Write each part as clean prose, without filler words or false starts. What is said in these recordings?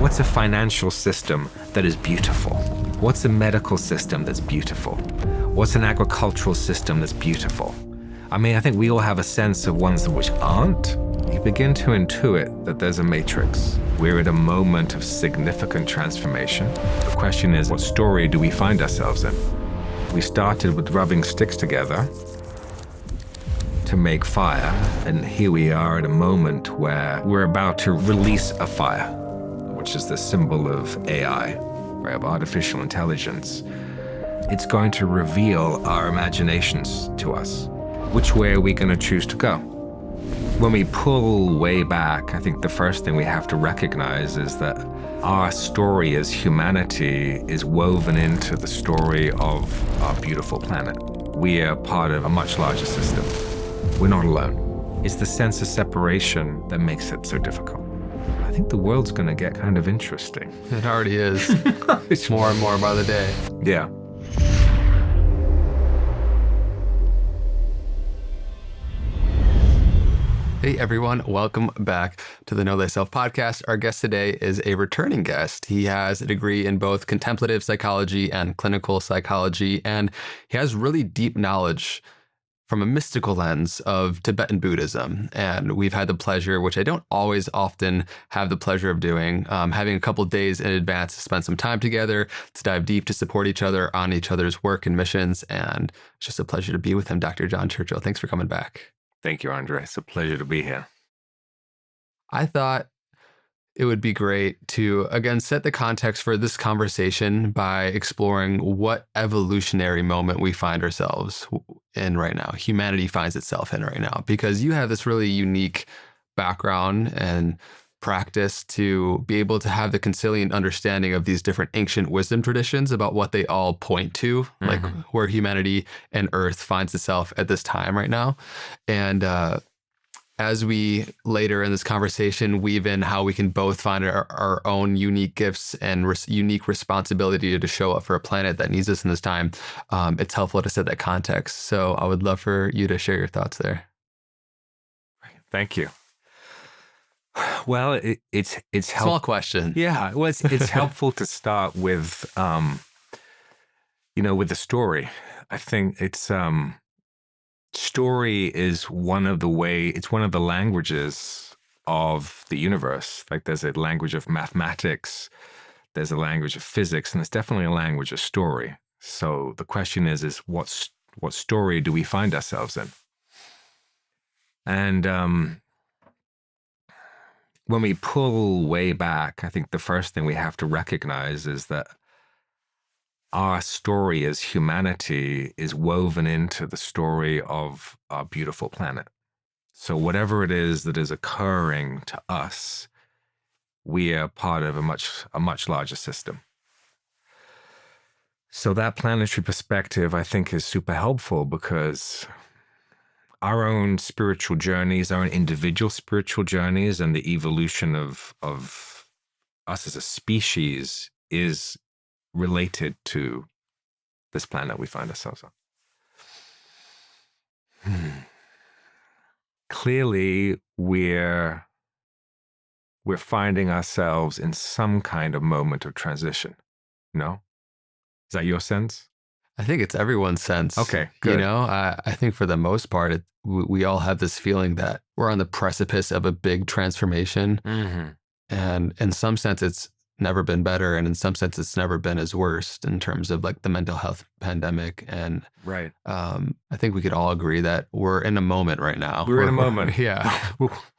What's a financial system that is beautiful? What's a medical system that's beautiful? What's an agricultural system that's beautiful? I mean, I think we all have a sense of ones which aren't. You begin to intuit that there's a matrix. We're at a moment of significant transformation. The question is, what story do we find ourselves in? We started with rubbing sticks together to make fire, and here we are at a moment where we're about to release a fire, which is the symbol of AI, right, of artificial intelligence. It's going to reveal our imaginations to us. Which way are we going to choose to go? When we pull way back, I think the first thing we have to recognize is that our story as humanity is woven into the story of our beautiful planet. We are part of a much larger system. We're not alone. It's the sense of separation that makes it so difficult. I think the world's going to get kind of interesting. It already is. It's more and more by the day. Yeah. Hey everyone, welcome back to the Know Thyself podcast. Our guest today is a returning guest. He has a degree in both contemplative psychology and clinical psychology, and he has really deep knowledge from a mystical lens of Tibetan Buddhism. And we've had the pleasure, which I don't always often have the pleasure of doing, having a couple days in advance to spend some time together, to dive deep, to support each other on each other's work and missions. And it's just a pleasure to be with him, Dr. John Churchill. Thanks for coming back. Thank you, Andre. It's a pleasure to be here. I thought it would be great to, again, set the context for this conversation by exploring what evolutionary moment we find ourselves in right now, humanity finds itself in right now, because you have this really unique background and practice to be able to have the conciliant understanding of these different ancient wisdom traditions about what they all point to, like where humanity and Earth finds itself at this time right now. And as we later in this conversation weave in how we can both find our own unique gifts and unique responsibility to show up for a planet that needs us in this time, it's helpful to set that context. So I would love for you to share your thoughts there. Thank you. Well, it's helpful. Small question. Yeah, well, it's helpful to start with, with the story. I think it's story is one of the languages of the universe. Like there's a language of mathematics, there's a language of physics, and there's definitely a language of story. So the question is what story do we find ourselves in? And when we pull way back, I think the first thing we have to recognize is that our story as humanity is woven into the story of our beautiful planet. So whatever it is that is occurring to us, we are part of a much larger system. So that planetary perspective, I think, is super helpful because our own spiritual journeys, our own individual spiritual journeys, and the evolution of us as a species is related to this planet we find ourselves on. Clearly, we're finding ourselves in some kind of moment of transition. No? Is that your sense? I think it's everyone's sense. Okay, good. I think for the most part, we all have this feeling that we're on the precipice of a big transformation. Mm-hmm. And in some sense, it's never been better. And in some sense, it's never been as worse in terms of like the mental health pandemic. And right. I think we could all agree that we're in a moment right now. We're in a moment. Yeah.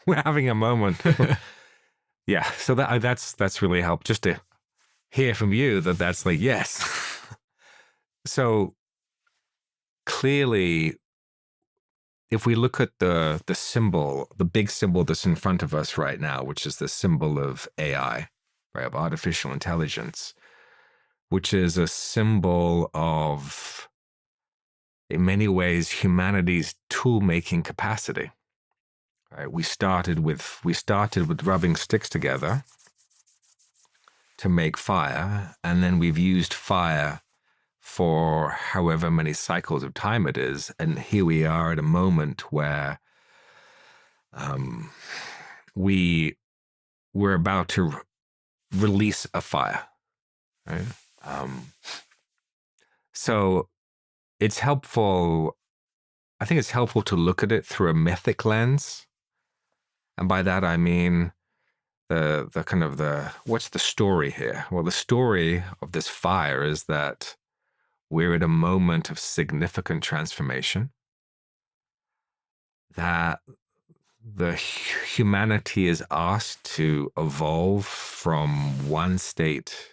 We're having a moment. Yeah. So that's really helped just to hear from you that's like, yes. So clearly, if we look at the symbol, the big symbol that's in front of us right now, which is the symbol of AI, right, of artificial intelligence, which is a symbol of, in many ways, humanity's tool-making capacity. Right? We started with rubbing sticks together to make fire, and then we've used fire for however many cycles of time it is. And here we are at a moment where we're about to release a fire, right? So it's helpful. I think it's helpful to look at it through a mythic lens. And by that, I mean the kind of what's the story here? Well, the story of this fire is that we're at a moment of significant transformation, that the humanity is asked to evolve from one state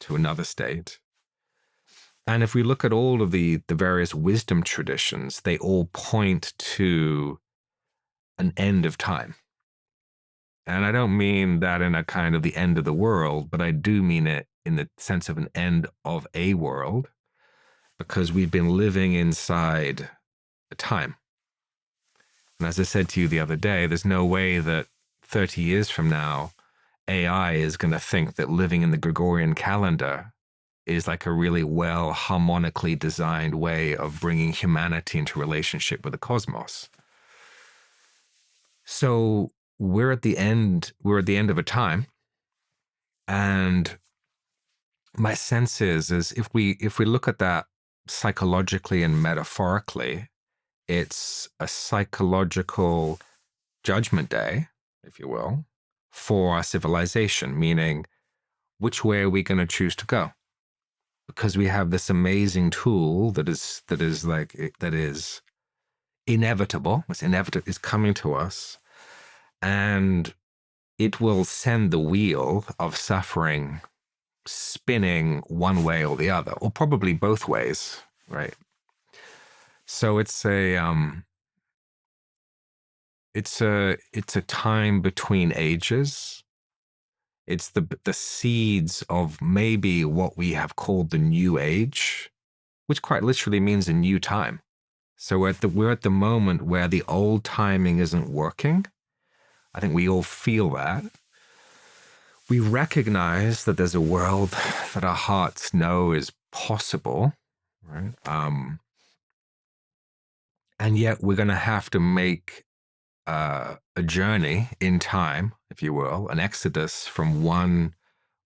to another state. And if we look at all of the various wisdom traditions, they all point to an end of time. And I don't mean that in a kind of the end of the world, but I do mean it in the sense of an end of a world, because we've been living inside a time. And as I said to you the other day, there's no way that 30 years from now, AI is going to think that living in the Gregorian calendar is like a really well harmonically designed way of bringing humanity into relationship with the cosmos. So we're at the end of a time. And my sense is if we look at that psychologically and metaphorically, it's a psychological judgment day, if you will, for our civilization, meaning which way are we going to choose to go? Because we have this amazing tool that is inevitable. It's inevitable. It's coming to us, and it will send the wheel of suffering spinning one way or the other, or probably both ways, right? So it's a time between ages. It's the seeds of maybe what we have called the new age, which quite literally means a new time. So we're at the moment where the old timing isn't working. I think we all feel that. We recognize that there's a world that our hearts know is possible, right? And yet we're going to have to make a journey in time, if you will, an exodus from one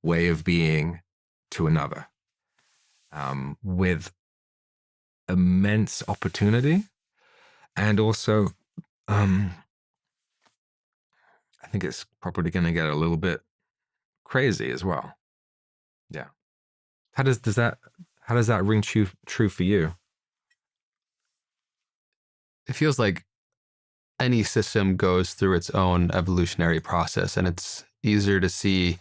way of being to another, with immense opportunity. And also, I think it's probably going to get a little bit crazy as well. Yeah. How does that ring true for you? It feels like any system goes through its own evolutionary process, and it's easier to see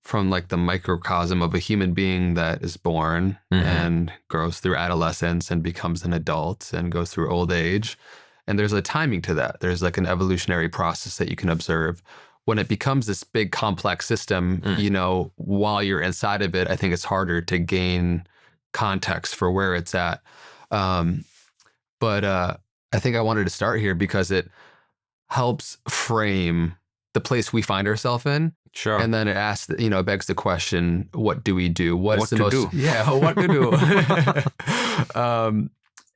from like the microcosm of a human being that is born and grows through adolescence and becomes an adult and goes through old age. And there's a timing to that. There's like an evolutionary process that you can observe. When it becomes this big complex system, you know, while you're inside of it, I think it's harder to gain context for where it's at. But I think I wanted to start here because it helps frame the place we find ourselves in. Sure. And then it asks, you know, it begs the question, what do we do? What to do? Yeah, what to do?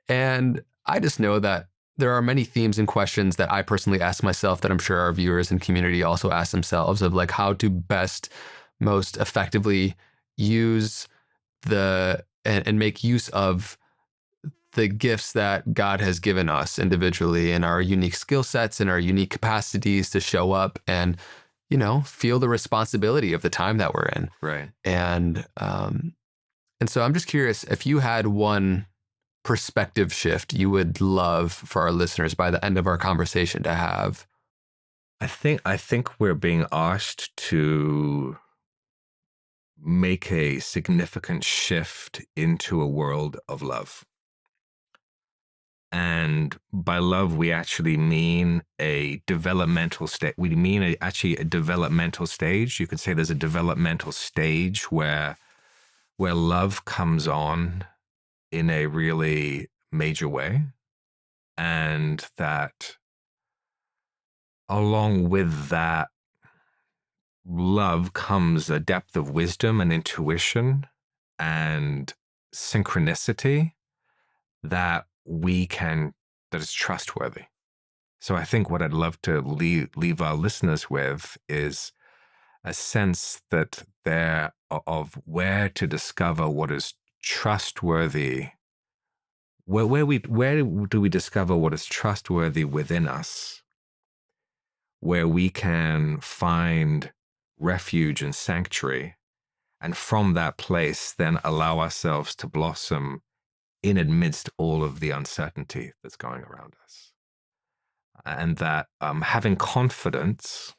And I just know that there are many themes and questions that I personally ask myself that I'm sure our viewers and community also ask themselves, of like how to best, most effectively use and make use of the gifts that God has given us individually and our unique skill sets and our unique capacities to show up and, you know, feel the responsibility of the time that we're in. Right. And so I'm just curious if you had one perspective shift you would love for our listeners by the end of our conversation to have. I think we're being asked to make a significant shift into a world of love. And by love, we actually mean a developmental state. We mean actually a developmental stage. You could say there's a developmental stage where love comes on in a really major way. And that along with that love comes a depth of wisdom and intuition and synchronicity that is trustworthy. So I think what I'd love to leave our listeners with is a sense that there of where to discover what is trustworthy. Where do we discover what is trustworthy within us, where we can find refuge and sanctuary, and from that place then allow ourselves to blossom in amidst all of the uncertainty that's going around us. And that having confidence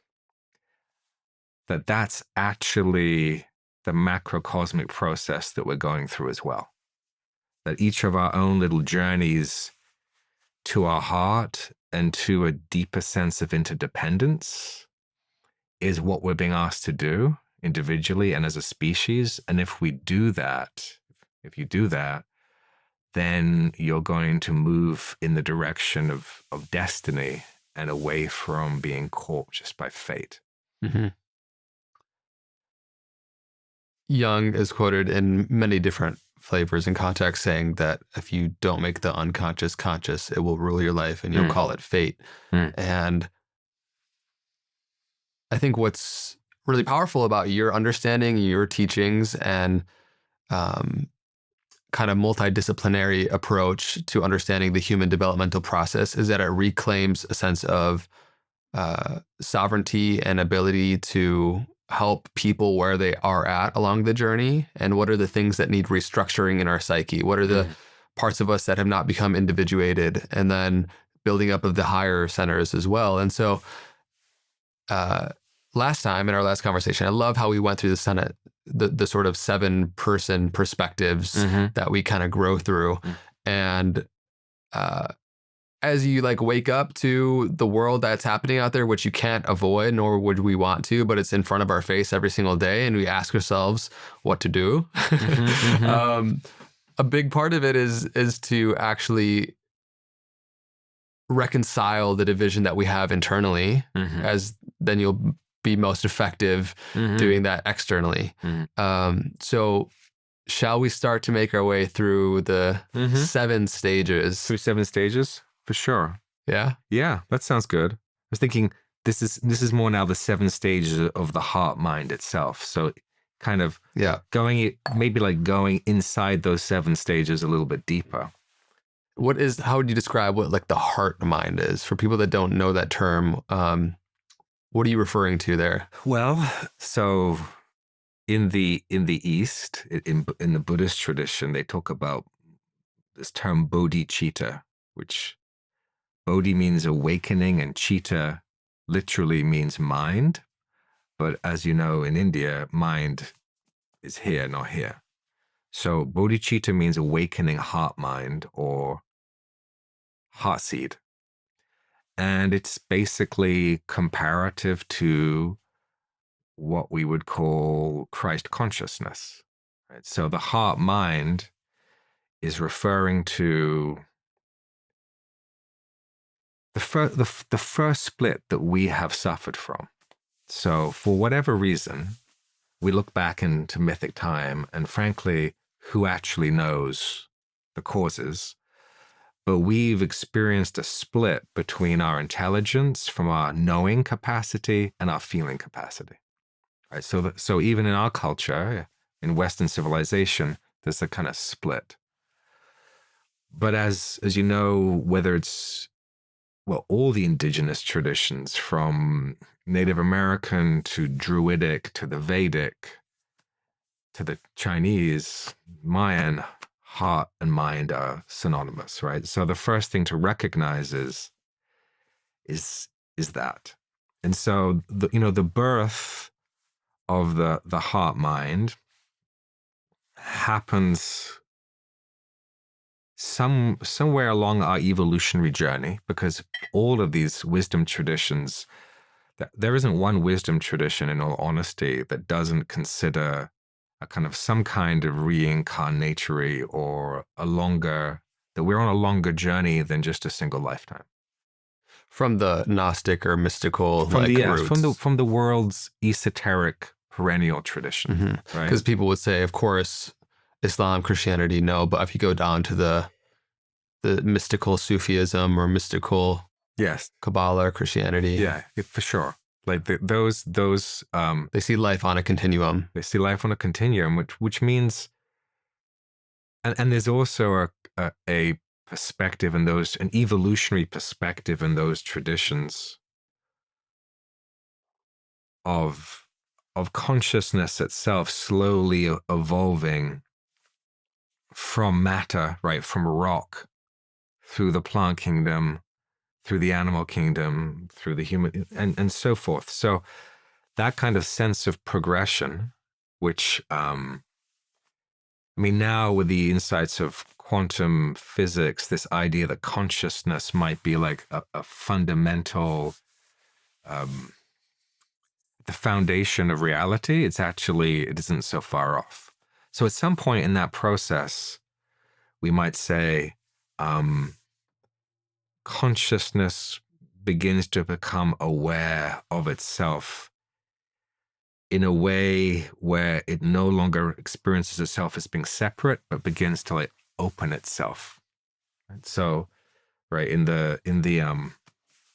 that that's actually the macrocosmic process that we're going through as well. That each of our own little journeys to our heart and to a deeper sense of interdependence is what we're being asked to do individually and as a species. And if we do that, if you do that, then you're going to move in the direction of destiny and away from being caught just by fate. Mm-hmm. Jung is quoted in many different flavors and contexts saying that if you don't make the unconscious conscious, it will rule your life and you'll call it fate. And I think what's really powerful about your understanding, your teachings, and kind of multidisciplinary approach to understanding the human developmental process is that it reclaims a sense of sovereignty and ability to help people where they are at along the journey, and what are the things that need restructuring in our psyche, what are the parts of us that have not become individuated, and then building up of the higher centers as well. And so last time in our last conversation, I love how we went through the sort of 7-person perspectives that we kind of grow through. And as you like wake up to the world that's happening out there, which you can't avoid, nor would we want to, but it's in front of our face every single day, and we ask ourselves what to do. A big part of it is to actually reconcile the division that we have internally, as then you'll be most effective doing that externally. So shall we start to make our way through the 7 stages? Through 7 stages? For sure. Yeah? Yeah, that sounds good. I was thinking this is more now the 7 stages of the heart mind itself. So kind of going inside those 7 stages a little bit deeper. How would you describe what like the heart mind is? For people that don't know that term, what are you referring to there? Well, so in the East, in the Buddhist tradition, they talk about this term bodhicitta, which Bodhi means awakening and chitta literally means mind. But as you know, in India, mind is here, not here. So bodhicitta means awakening heart mind or heart seed. And it's basically comparative to what we would call Christ consciousness. Right? So the heart mind is referring to the first split that we have suffered from. So for whatever reason, we look back into mythic time, and frankly, who actually knows the causes? But we've experienced a split between our intelligence from our knowing capacity and our feeling capacity. Right? So even in our culture, in Western civilization, there's a kind of split. But as you know, whether it's all the indigenous traditions, from Native American to Druidic to the Vedic to the Chinese, Mayan, heart and mind are synonymous, right? So the first thing to recognize is that. And so the birth of the heart mind happens somewhere along our evolutionary journey, because all of these wisdom traditions, there isn't one wisdom tradition, in all honesty, that doesn't consider some kind of reincarnatory or that we're on a longer journey than just a single lifetime. From the Gnostic or mystical roots. From the world's esoteric perennial tradition, right? Because people would say, of course, Islam, Christianity, no, but if you go down to the mystical Sufism or mystical Kabbalah or Christianity. Yeah, for sure. Like They see life on a continuum. they see life on a continuum, which means, and there's also a perspective in those, an evolutionary perspective in those traditions of consciousness itself slowly evolving from matter, right, from rock, through the plant kingdom, through the animal kingdom, through the human, and so forth. So that kind of sense of progression, which, I mean, now with the insights of quantum physics, this idea that consciousness might be like a fundamental, the foundation of reality, it isn't so far off. So at some point in that process, we might say, consciousness begins to become aware of itself in a way where it no longer experiences itself as being separate, but begins to like open itself. And so, right, in the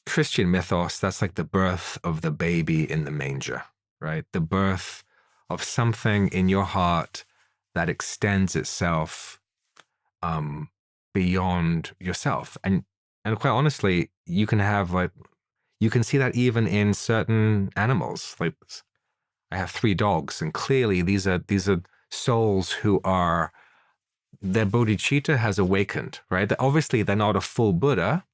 Christian mythos, that's like the birth of the baby in the manger, right? The birth of something in your heart that extends itself beyond yourself. And quite honestly, you can see that even in certain animals. Like, I have 3 dogs, and clearly these are souls who are, their bodhicitta has awakened, right? Obviously, they're not a full Buddha,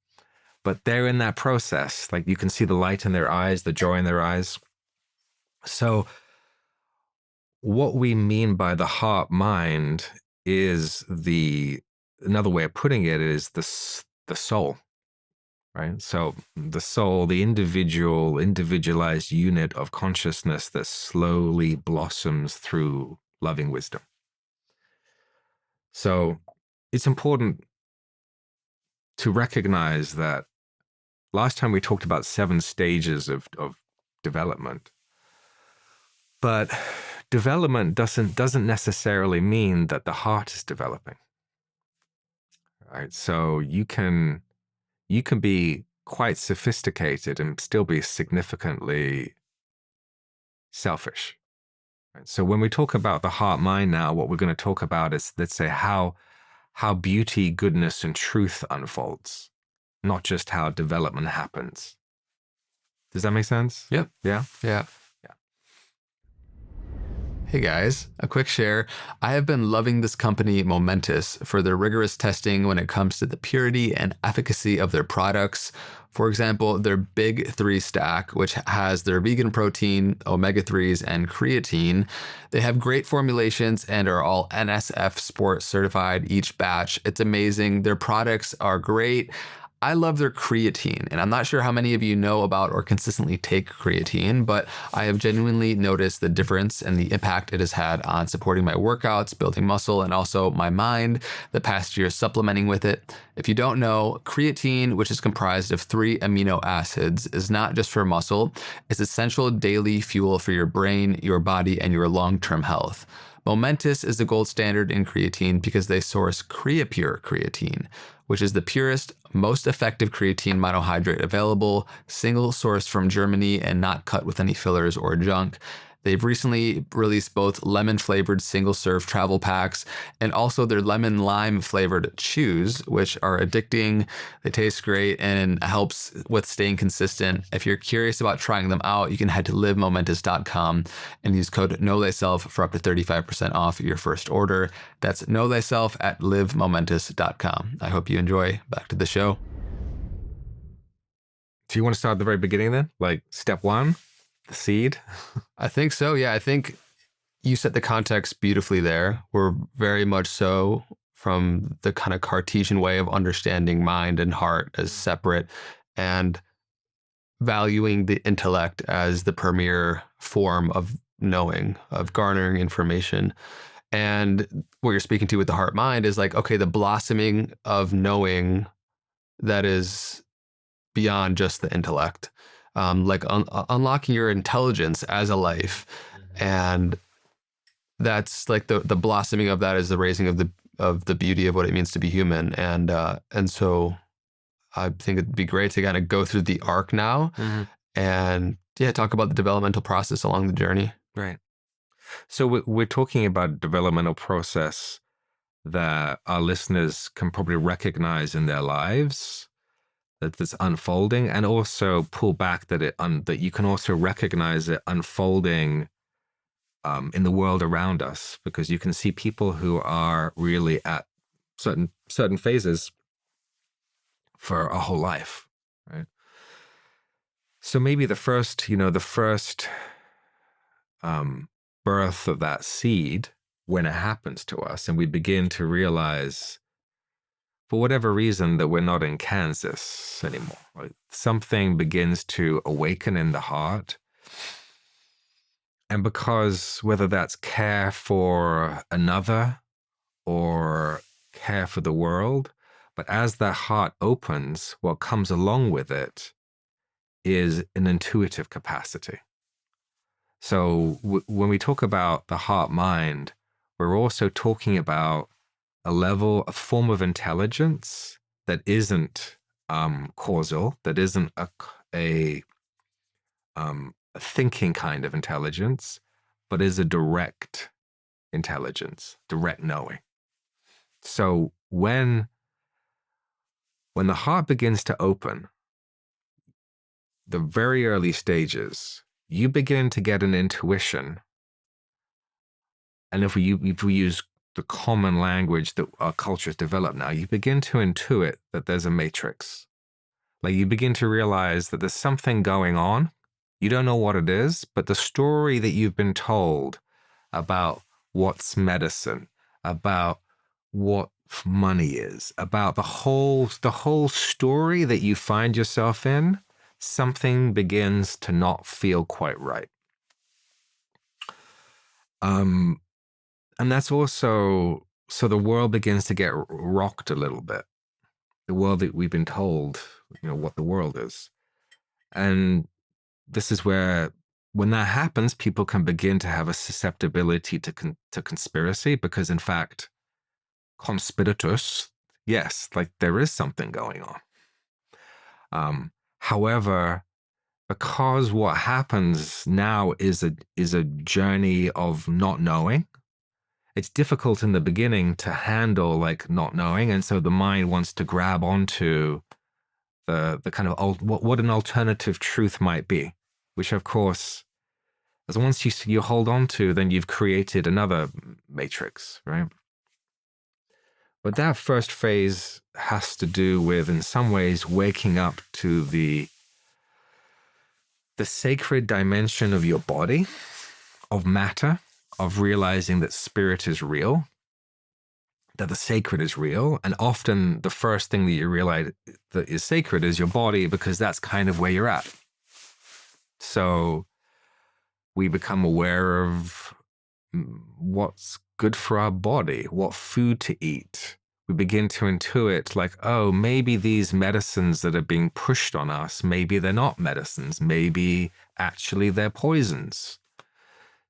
but they're in that process. Like, you can see the light in their eyes, the joy in their eyes. So what we mean by the heart mind is another way of putting it is the soul, right? So the soul, the individualized unit of consciousness that slowly blossoms through loving wisdom. So it's important to recognize that last time we talked about 7 stages of development, but development doesn't necessarily mean that the heart is developing, right? So you can be quite sophisticated and still be significantly selfish, right? So when we talk about the heart mind now, what we're going to talk about is, let's say, how beauty, goodness, and truth unfolds, not just how development happens. Does that make sense? Yep. Yeah? Yeah. Yeah. Hey guys, a quick share. I have been loving this company, Momentous, for their rigorous testing when it comes to the purity and efficacy of their products. For example, their Big 3 stack, which has their vegan protein, omega-3s, and creatine. They have great formulations and are all NSF Sport certified each batch. It's amazing. Their products are great. I love their creatine, and I'm not sure how many of you know about or consistently take creatine, but I have genuinely noticed the difference and the impact it has had on supporting my workouts, building muscle, and also my mind the past year supplementing with it. If you don't know, creatine, which is comprised of 3 amino acids, is not just for muscle. It's essential daily fuel for your brain, your body, and your long-term health. Momentous is the gold standard in creatine because they source CreaPure creatine, which is the purest, most effective creatine monohydrate available, single sourced from Germany and not cut with any fillers or junk. They've recently released both lemon-flavored single-serve travel packs and also their lemon-lime-flavored chews, which are addicting. They taste great and helps with staying consistent. If you're curious about trying them out, you can head to livemomentous.com and use code KNOWTHYSELF for up to 35% off your first order. That's KnowThyself at livemomentous.com. I hope you enjoy. Back to the show. Do you want to start at the very beginning then? Like step 1? The seed? I think so. Yeah, I think you set the context beautifully there. We're very much so from the kind of Cartesian way of understanding mind and heart as separate and valuing the intellect as the premier form of knowing, of garnering information. And what you're speaking to with the heart mind is like, okay, the blossoming of knowing that is beyond just the intellect. Like unlocking your intelligence as a life, and that's like the blossoming of that is the raising of the beauty of what it means to be human, and so I think it'd be great to kind of go through the arc now and Yeah, talk about the developmental process along the journey. Right. So we're talking about a developmental process that our listeners can probably recognize in their lives, that's unfolding, and also pull back that you can also recognize it unfolding in the world around us, because you can see people who are really at certain phases for a whole life, right? So maybe the first birth of that seed, when it happens to us and we begin to realize, for whatever reason, that we're not in Kansas anymore, like something begins to awaken in the heart. And because whether that's care for another or care for the world, but as that heart opens, what comes along with it is an intuitive capacity. So when we talk about the heart mind, we're also talking about a form of intelligence that isn't causal, that isn't a thinking kind of intelligence, but is a direct intelligence, direct knowing. So when the heart begins to open, the very early stages, you begin to get an intuition. And if we use the common language that our culture has developed now, you begin to intuit that there's a matrix. Like you begin to realize that there's something going on. You don't know what it is, but the story that you've been told about what's medicine, about what money is, about the whole story that you find yourself in, something begins to not feel quite right. And that's also, so the world begins to get rocked a little bit. The world that we've been told, what the world is. And this is where, when that happens, people can begin to have a susceptibility to conspiracy, because in fact, conspiratus, yes, like there is something going on. However, because what happens now is a journey of not knowing, it's difficult in the beginning to handle like not knowing, and so the mind wants to grab onto the kind of what an alternative truth might be, which of course, as once you hold on to, then you've created another matrix, right? But that first phase has to do with, in some ways, waking up to the sacred dimension of your body, of matter, of realizing that spirit is real, that the sacred is real. And often the first thing that you realize that is sacred is your body, because that's kind of where you're at. So we become aware of what's good for our body, what food to eat. We begin to intuit like, oh, maybe these medicines that are being pushed on us, maybe they're not medicines, maybe actually they're poisons.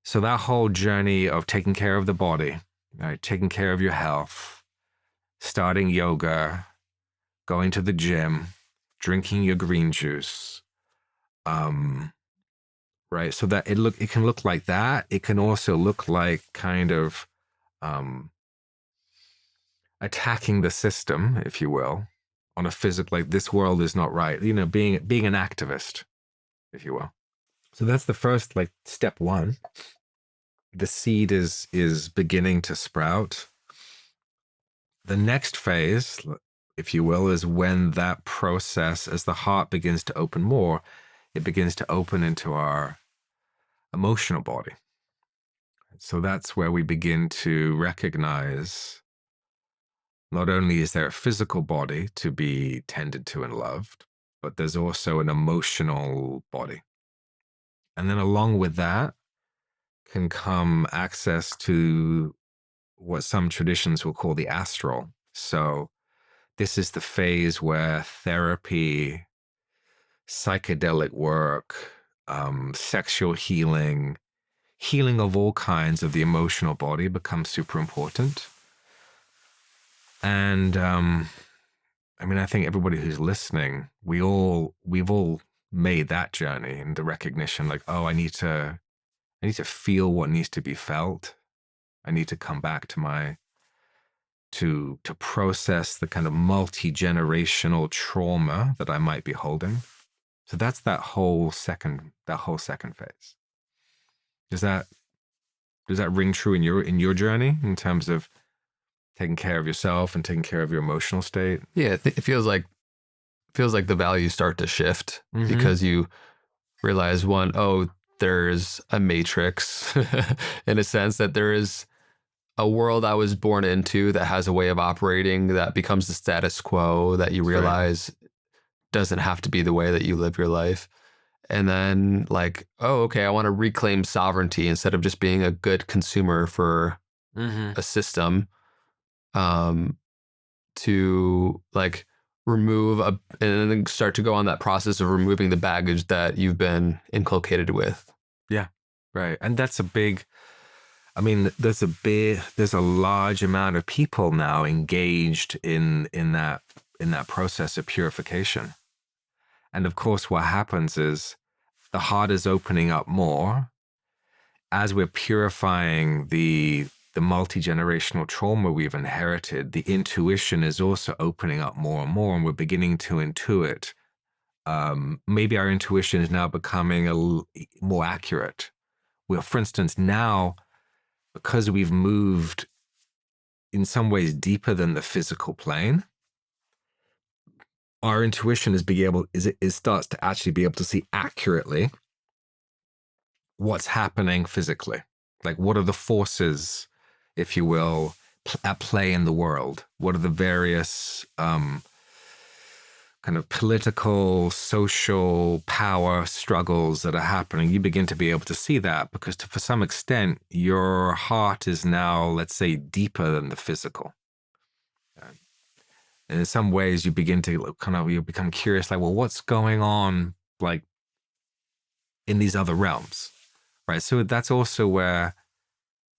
So that whole journey of taking care of the body, right, taking care of your health, starting yoga, going to the gym, drinking your green juice, right? So that it can look like that. It can also look like kind of attacking the system, if you will, on a physical, like this world is not right. Being an activist, if you will. So that's the first, like, step one. The seed is beginning to sprout. The next phase, if you will, is when that process, as the heart begins to open more, it begins to open into our emotional body. So that's where we begin to recognize, not only is there a physical body to be tended to and loved, but there's also an emotional body. And then along with that can come access to what some traditions will call the astral. So this is the phase where therapy, psychedelic work, sexual healing of all kinds of the emotional body becomes super important. And I mean, I think everybody who's listening, we've all made that journey and the recognition, like, oh, I need to feel what needs to be felt. I need to come back to to process the kind of multi-generational trauma that I might be holding. So that's that whole second phase. Does that ring true in your journey in terms of taking care of yourself and taking care of your emotional state? Yeah, it feels like the values start to shift because you realize there's a matrix in a sense, that there is a world I was born into that has a way of operating that becomes the status quo that you realize doesn't have to be the way that you live your life. And then like, oh, okay, I want to reclaim sovereignty instead of just being a good consumer for a system, to like remove and then start to go on that process of removing the baggage that you've been inculcated with. Yeah, right. And that's a big, I mean, there's a large amount of people now engaged in that process of purification. And of course, what happens is the heart is opening up more as we're purifying the multi-generational trauma we've inherited. The intuition is also opening up more and more, and we're beginning to intuit. Maybe our intuition is now becoming more accurate. Well, for instance, now, because we've moved in some ways deeper than the physical plane, our intuition starts to actually be able to see accurately what's happening physically. Like, what are the forces, if you will, at play in the world? What are the various kind of political, social power struggles that are happening? You begin to be able to see that because for some extent, your heart is now, let's say, deeper than the physical. And in some ways, you begin to you become curious, like, well, what's going on, like, in these other realms, right? So that's also where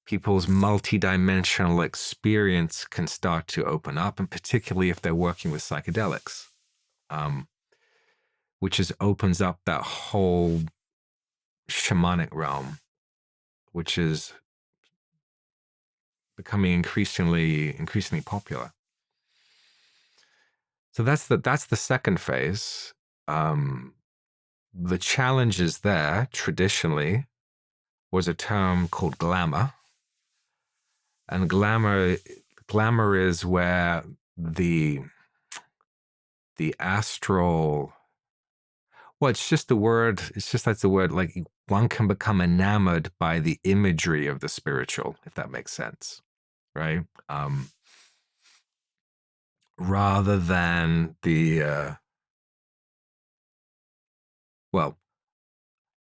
people's multidimensional experience can start to open up, and particularly if they're working with psychedelics, which opens up that whole shamanic realm, which is becoming increasingly popular. So that's the second phase. The challenges there traditionally was a term called glamour. And glamour is where the astral, well, it's just that's the word, like, one can become enamored by the imagery of the spiritual, if that makes sense, right? Rather than the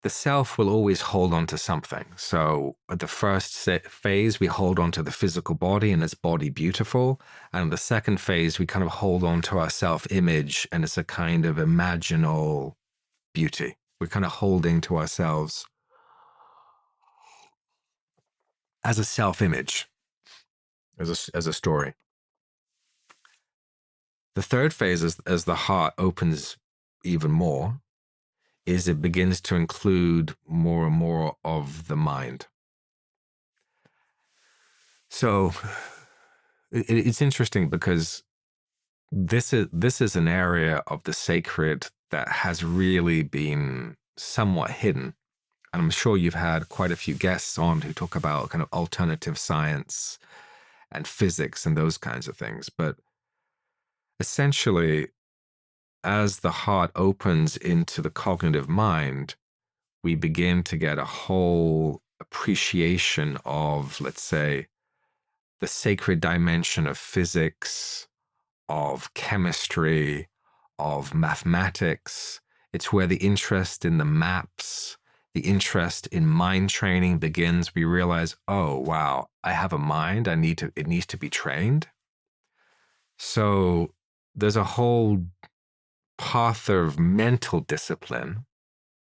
self will always hold on to something. So at the first phase, we hold on to the physical body and its body beautiful. And the second phase, we kind of hold on to our self-image, and it's a kind of imaginal beauty. We're kind of holding to ourselves as a self-image, as a story. The third phase, as the heart opens even more, is it begins to include more and more of the mind. So it's interesting because this is an area of the sacred that has really been somewhat hidden. And I'm sure you've had quite a few guests on who talk about kind of alternative science and physics and those kinds of things. But essentially, as the heart opens into the cognitive mind, we begin to get a whole appreciation of, let's say, the sacred dimension of physics, of chemistry, of mathematics. It's where the interest in the maps, the interest in mind training begins. We realize, oh, wow, I have a mind. It needs to be trained. So there's a whole path of mental discipline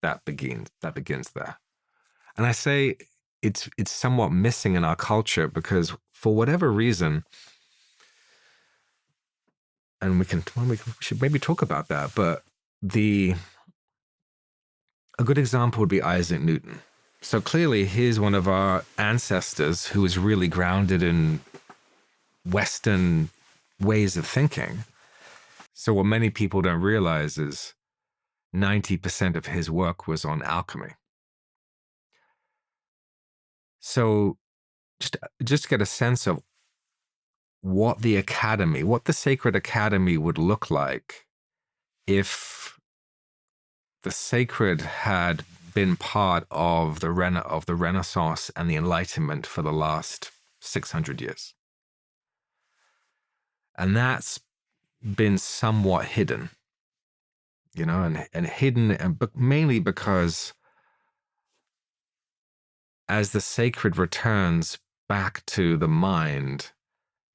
that begins there. And I say it's somewhat missing in our culture because for whatever reason, and we should maybe talk about that, but a good example would be Isaac Newton. So clearly, here's one of our ancestors who was really grounded in Western ways of thinking. So what many people don't realize is 90% of his work was on alchemy. So just get a sense of what the academy, what the sacred academy would look like if the sacred had been part of the Renaissance and the Enlightenment for the last 600 years. And that's been somewhat hidden, and hidden, but mainly because as the sacred returns back to the mind,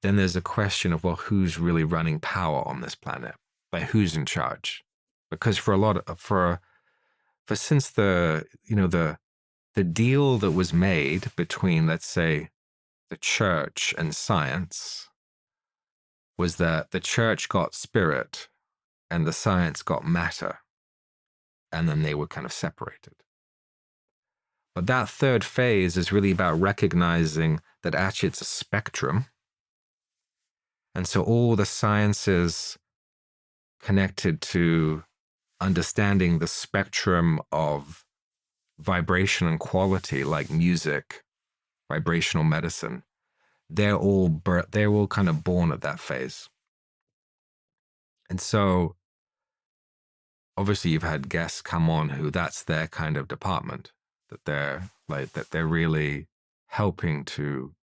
then there's a question of, well, who's really running power on this planet? Like, who's in charge? Because since the deal that was made between, let's say, the church and science was that the church got spirit and the science got matter, and then they were kind of separated. But that third phase is really about recognizing that actually it's a spectrum. And so all the sciences connected to understanding the spectrum of vibration and quality, like music, vibrational medicine, they're all kind of born at that phase. And so obviously you've had guests come on who that's their kind of department, that they're really helping to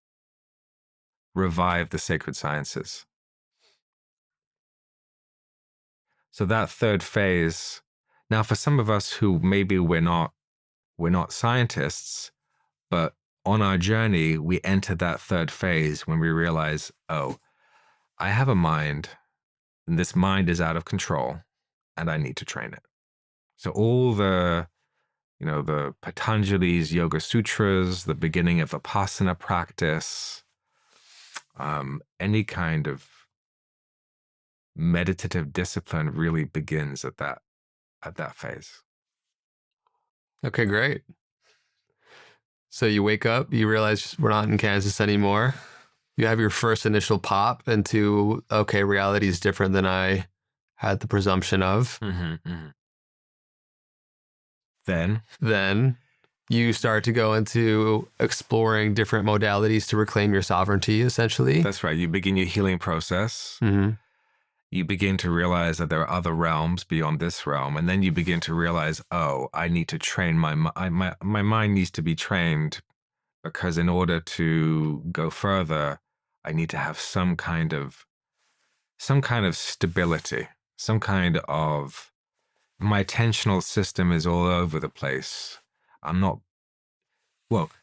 revive the sacred sciences. So that third phase, now for some of us who maybe we're not scientists, but on our journey, we enter that third phase when we realize, oh, I have a mind, and this mind is out of control, and I need to train it. So all the Patanjali's Yoga Sutras, the beginning of Vipassana practice, any kind of meditative discipline really begins at that phase. Okay, great. So you wake up, you realize we're not in Kansas anymore. You have your first initial pop into, okay, reality is different than I had the presumption of. Mm-hmm, mm-hmm. Then you start to go into exploring different modalities to reclaim your sovereignty, essentially. That's right. You begin your healing process. Mm-hmm. You begin to realize that there are other realms beyond this realm. And then you begin to realize, oh, I need to train my mind needs to be trained, because in order to go further, I need to have some kind of stability, some kind of, my attentional system is all over the place.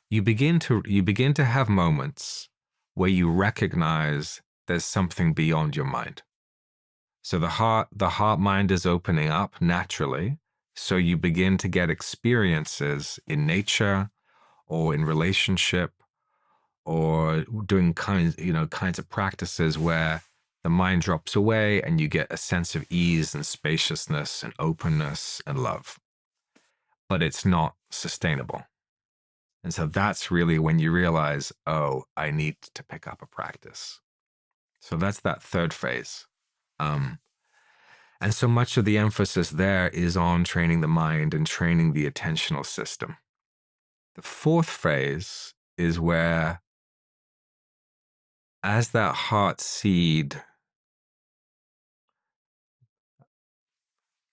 You begin to have moments where you recognize there's something beyond your mind. So the heart mind is opening up naturally. So you begin to get experiences in nature or in relationship or doing kinds of practices where the mind drops away and you get a sense of ease and spaciousness and openness and love. But it's not sustainable. And so that's really when you realize, oh, I need to pick up a practice. So that's that third phase. And so much of the emphasis there is on training the mind and training the attentional system. The fourth phase is where, as that heart seed,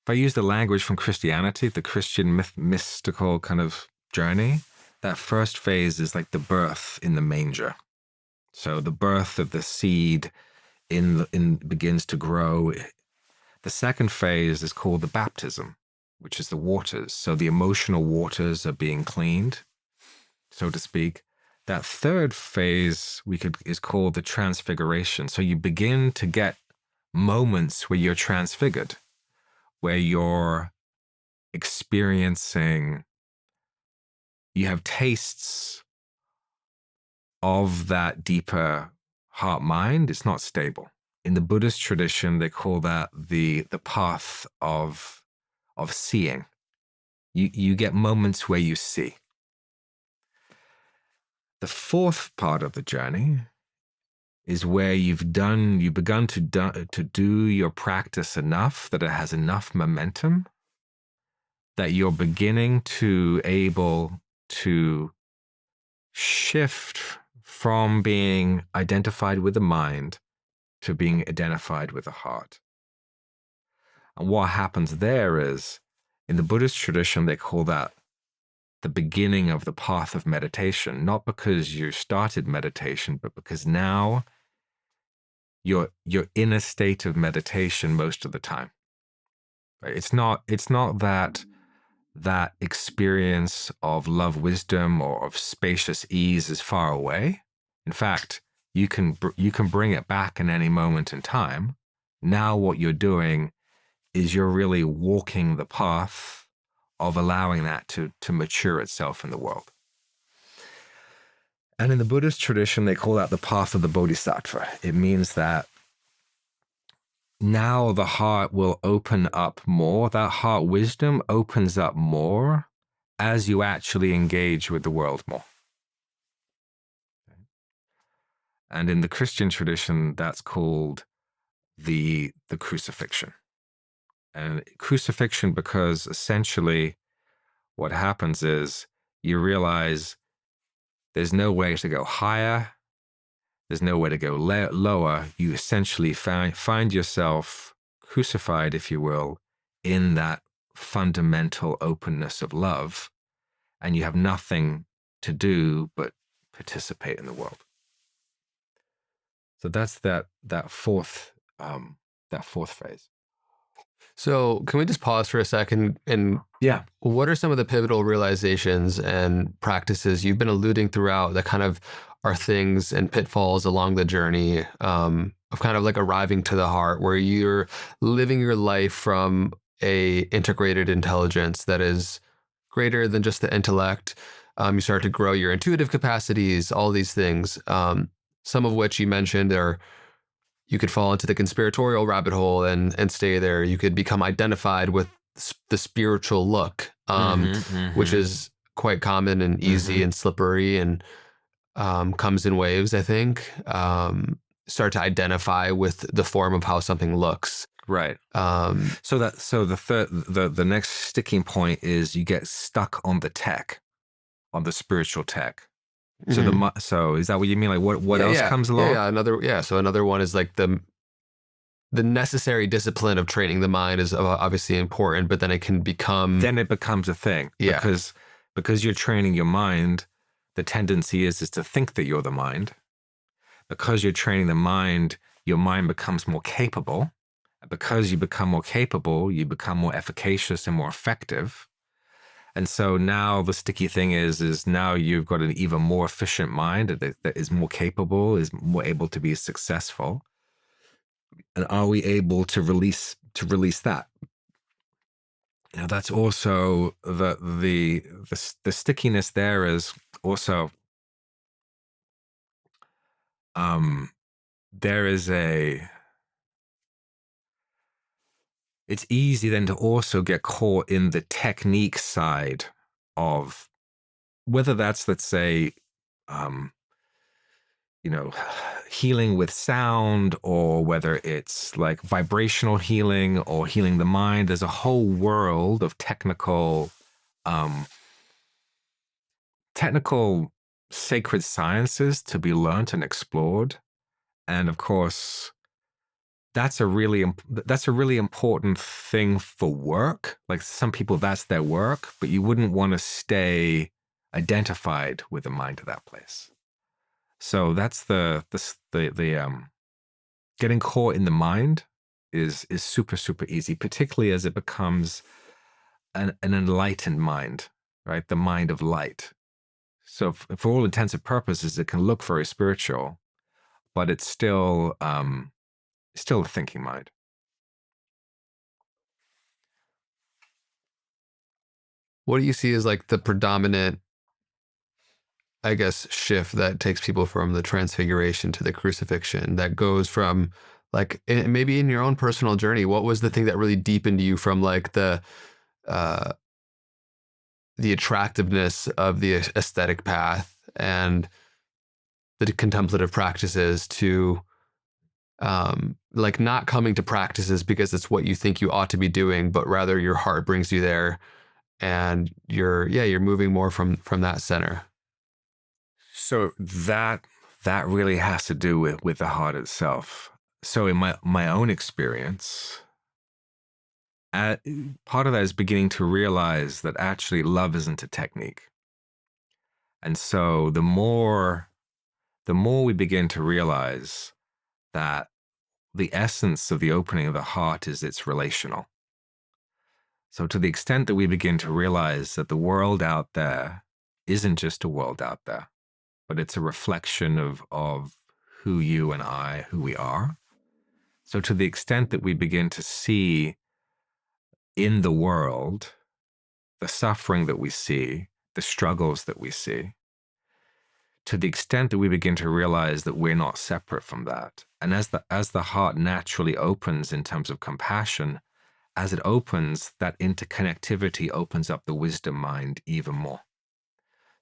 if I use the language from Christianity, the Christian mystical kind of journey, that first phase is like the birth in the manger. So the birth of the seed begins to grow. The second phase is called the baptism, which is the waters. So the emotional waters are being cleaned, so to speak. That third phase is called the transfiguration. So you begin to get moments where you're transfigured, where you're experiencing, you have tastes of that deeper heart mind. It's not stable. In the Buddhist tradition, they call that the path of seeing. You get moments where you see. The fourth part of the journey is where you've begun to do your practice enough that it has enough momentum that you're beginning to able to shift from being identified with the mind to being identified with the heart. And what happens there is, in the Buddhist tradition, they call that the beginning of the path of meditation, not because you started meditation, but because now you're in a state of meditation most of the time. It's not that experience of love, wisdom, or of spacious ease is far away. In fact, you can bring it back in any moment in time. Now what you're doing is you're really walking the path of allowing that to mature itself in the world. And in the Buddhist tradition, they call that the path of the Bodhisattva. It means that now the heart will open up more. That heart wisdom opens up more as you actually engage with the world more. And in the Christian tradition, that's called the crucifixion. And crucifixion because essentially what happens is you realize there's no way to go higher. There's no way to go lower. You essentially find yourself crucified, if you will, in that fundamental openness of love, and you have nothing to do but participate in the world. So that's that fourth phase. So can we just pause for a second? And Yeah. what are some of the pivotal realizations and practices you've been alluding throughout that kind of are things and pitfalls along the journey of kind of like arriving to the heart, where you're living your life from a integrated intelligence that is greater than just the intellect? You start to grow your intuitive capacities, all these things, some of which you mentioned are, you could fall into the conspiratorial rabbit hole and stay there. You could become identified with the spiritual look, which is quite common and easy and slippery and comes in waves, I think. Start to identify with the form of how something looks. Right. So the next sticking point is you get stuck on the tech, on the spiritual tech. So so is that what you mean? Like what else comes along? So another one is like the necessary discipline of training the mind is obviously important, but then it becomes a thing. Yeah. Because you're training your mind, the tendency is to think that you're the mind. Because you're training the mind, your mind becomes more capable. Because you become more capable, you become more efficacious and more effective. And so now the sticky thing is now you've got an even more efficient mind that is more capable, is more able to be successful. And are we able to release that? You know, that's also the stickiness there is also there is it's easy then to also get caught in the technique side of whether that's, let's say, healing with sound, or whether it's like vibrational healing or healing the mind. There's a whole world of technical sacred sciences to be learnt and explored. And of course, that's a really important thing for work. Like some people, that's their work, but you wouldn't want to stay identified with the mind of that place. So that's the getting caught in the mind is super, super easy, particularly as it becomes an enlightened mind, right? The mind of light. So for all intents and purposes, it can look very spiritual, but it's still a thinking mind. What do you see as like the predominant, I guess, shift that takes people from the transfiguration to the crucifixion, that goes from like, maybe in your own personal journey, what was the thing that really deepened you from like the the attractiveness of the aesthetic path and the contemplative practices to like not coming to practices because it's what you think you ought to be doing, but rather your heart brings you there, and you're moving more from that center. So that really has to do with the heart itself. So in my own experience, part of that is beginning to realize that actually love isn't a technique. And so the more we begin to realize that the essence of the opening of the heart is it's relational. So to the extent that we begin to realize that the world out there isn't just a world out there, but it's a reflection of who you and I, who we are. So to the extent that we begin to see in the world the suffering that we see, the struggles that we see, to the extent that we begin to realize that we're not separate from that. And as the heart naturally opens in terms of compassion, as it opens, that interconnectivity opens up the wisdom mind even more.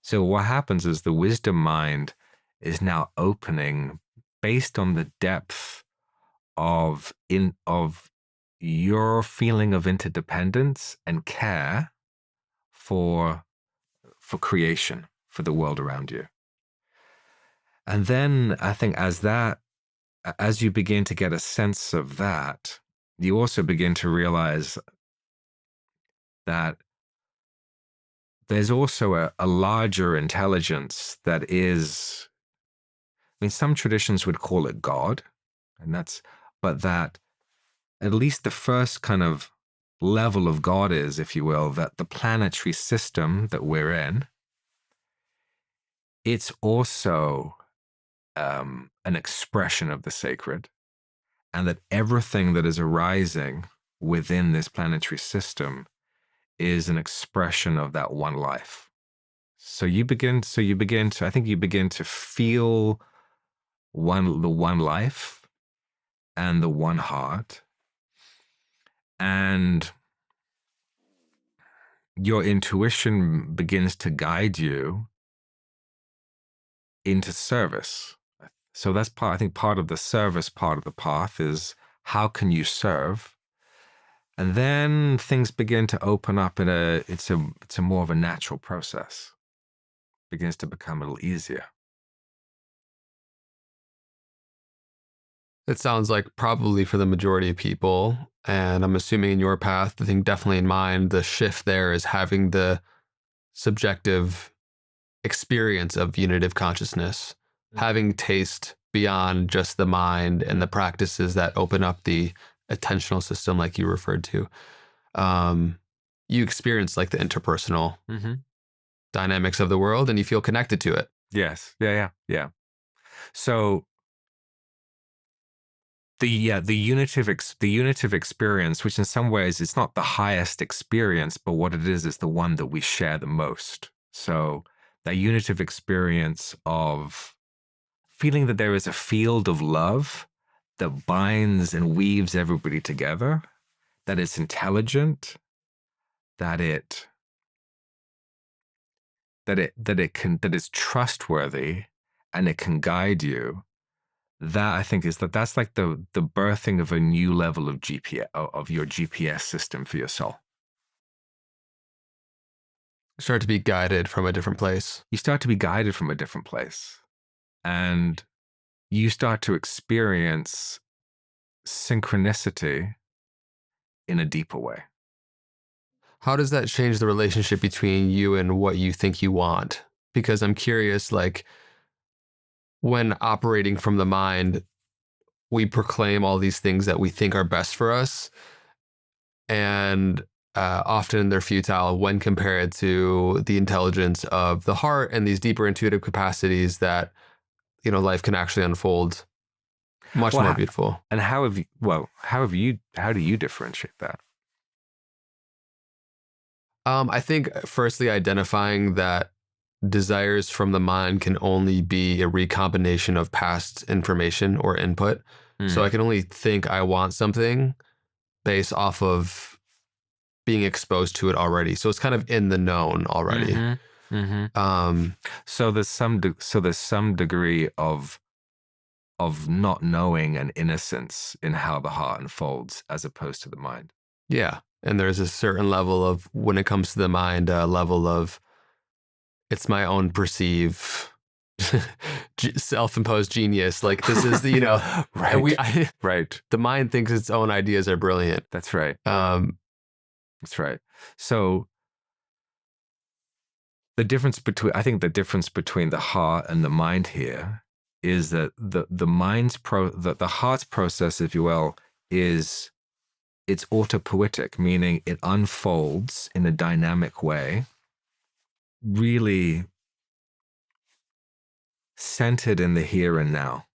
So what happens is the wisdom mind is now opening based on the depth of your feeling of interdependence and care for creation, for the world around you. And then I think as you begin to get a sense of that, you also begin to realize that there's also a larger intelligence that is, I mean, some traditions would call it God, but that at least the first kind of level of God is, if you will, that the planetary system that we're in, it's also an expression of the sacred, and that everything that is arising within this planetary system is an expression of that one life. So you begin to, I think you begin to feel the one life and the one heart, and your intuition begins to guide you into service. So that's I think part of the service part of the path is how can you serve? And then things begin to open up it's a more of a natural process. It begins to become a little easier. It sounds like probably for the majority of people, and I'm assuming in your path, I think definitely in mine, the shift there is having the subjective experience of unitive consciousness, having taste beyond just the mind and the practices that open up the attentional system like you referred to. You experience like the interpersonal dynamics of the world and you feel connected to it. Yes. Yeah. So the unitive experience, which in some ways is not the highest experience, but what it is the one that we share the most. So that unitive experience of feeling that there is a field of love that binds and weaves everybody together, that it's intelligent, that it's trustworthy, and it can guide you. That I think that's like the birthing of a new level of GPS, of your GPS system for your soul. Start to be guided from a different place. You start to be guided from a different place, and you start to experience synchronicity in a deeper way. How does that change the relationship between you and what you think you want? Because I'm curious, like when operating from the mind, we proclaim all these things that we think are best for us. And often they're futile when compared to the intelligence of the heart and these deeper intuitive capacities that, life can actually unfold much more beautiful. And how do you differentiate that? I think firstly, identifying that desires from the mind can only be a recombination of past information or input. So I can only think I want something based off of being exposed to it already. So it's kind of in the known already. So there's some degree of not knowing and innocence in how the heart unfolds as opposed to the mind. Yeah. And there's a certain level of, when it comes to the mind, a level of, it's my own self-imposed genius. Like, this is the, right. Right. The mind thinks its own ideas are brilliant. That's right. That's right. So I think the difference between the heart and the mind here is that the heart's process, if you will, it's autopoietic, meaning it unfolds in a dynamic way, really centered in the here and now.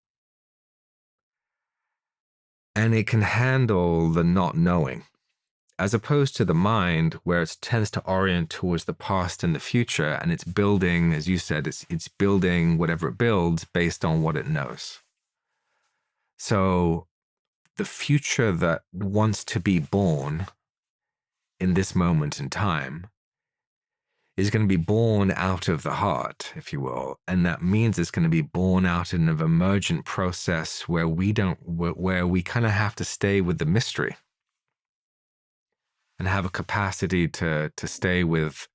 And it can handle the not knowing, as opposed to the mind, where it tends to orient towards the past and the future, and it's building, as you said, it's building whatever it builds based on what it knows. So the future that wants to be born in this moment in time is going to be born out of the heart, if you will. And that means it's going to be born out in an emergent process where we kind of have to stay with the mystery and have a capacity to stay with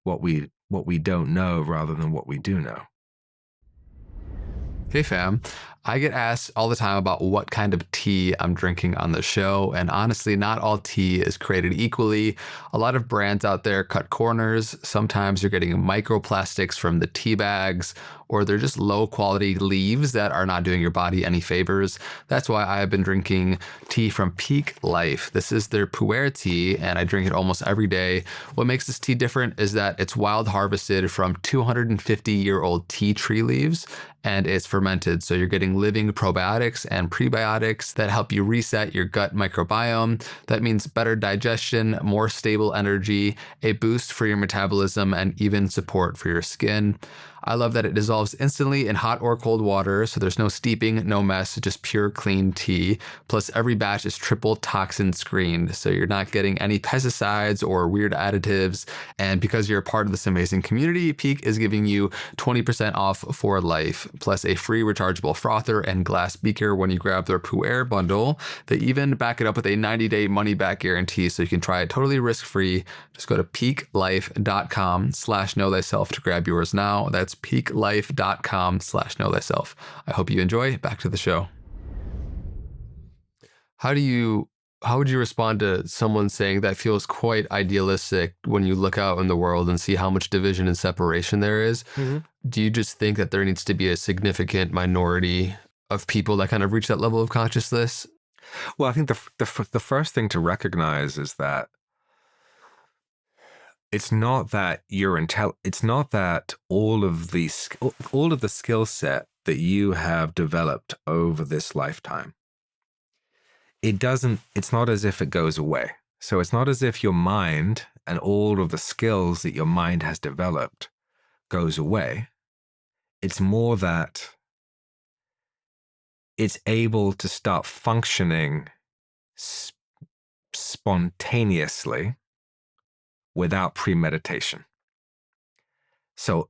what we don't know rather than what we do know. Hey fam, I get asked all the time about what kind of tea I'm drinking on the show, and honestly, not all tea is created equally. A lot of brands out there cut corners. Sometimes you're getting microplastics from the tea bags, or they're just low quality leaves that are not doing your body any favors. That's why I have been drinking tea from Pique Life. This is their pu'er tea, and I drink it almost every day. What makes this tea different is that it's wild harvested from 250-year-old tea tree leaves, and it's fermented. So you're getting living probiotics and prebiotics that help you reset your gut microbiome. That means better digestion, more stable energy, a boost for your metabolism, and even support for your skin. I love that it dissolves instantly in hot or cold water, so there's no steeping, no mess, just pure clean tea. Plus every batch is triple toxin screened, so you're not getting any pesticides or weird additives. And because you're a part of this amazing community, Pique is giving you 20% off for life, plus a free rechargeable frother and glass beaker when you grab their pu'er bundle. They even back it up with a 90-day money-back guarantee, so you can try it totally risk-free. Just go to piquelife.com/knowthyself to grab yours now. That's piquelife.com/knowthyself. I hope you enjoy. Back to the show. How would you respond to someone saying that feels quite idealistic when you look out in the world and see how much division and separation there is? Mm-hmm. Do you just think that there needs to be a significant minority of people that kind of reach that level of consciousness? Well, I think the first thing to recognize is that it's not that it's not that all of the skill set that you have developed over this lifetime, it's not as if it goes away. So it's not as if your mind and all of the skills that your mind has developed goes away. It's more that it's able to start functioning spontaneously without premeditation. So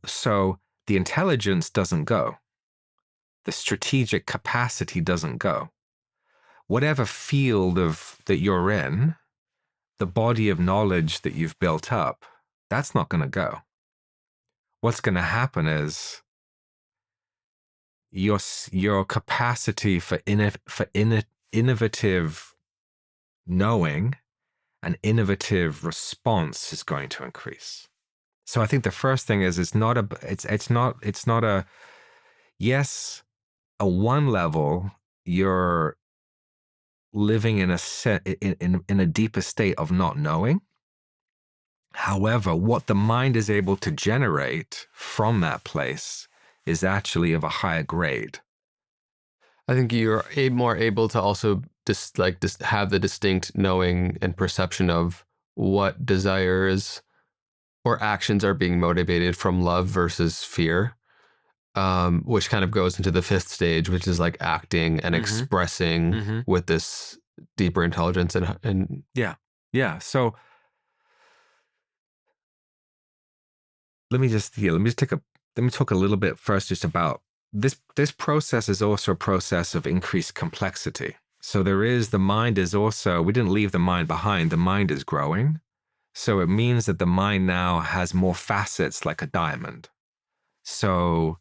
the intelligence doesn't go. The strategic capacity doesn't go. Whatever field that you're in, the body of knowledge that you've built up, that's not going to go. What's going to happen is your capacity for innovative knowing and innovative response is going to increase. So I think the first thing is it's not a yes, at one level you're living in a deeper state of not knowing. However, what the mind is able to generate from that place is actually of a higher grade. I think you're more able to also just have the distinct knowing and perception of what desires or actions are being motivated from love versus fear, which kind of goes into the fifth stage, which is like acting and expressing with this deeper intelligence and yeah. So let me talk a little bit first just about this process is also a process of increased complexity. So the mind is also, we didn't leave the mind behind, the mind is growing. So it means that the mind now has more facets like a diamond. So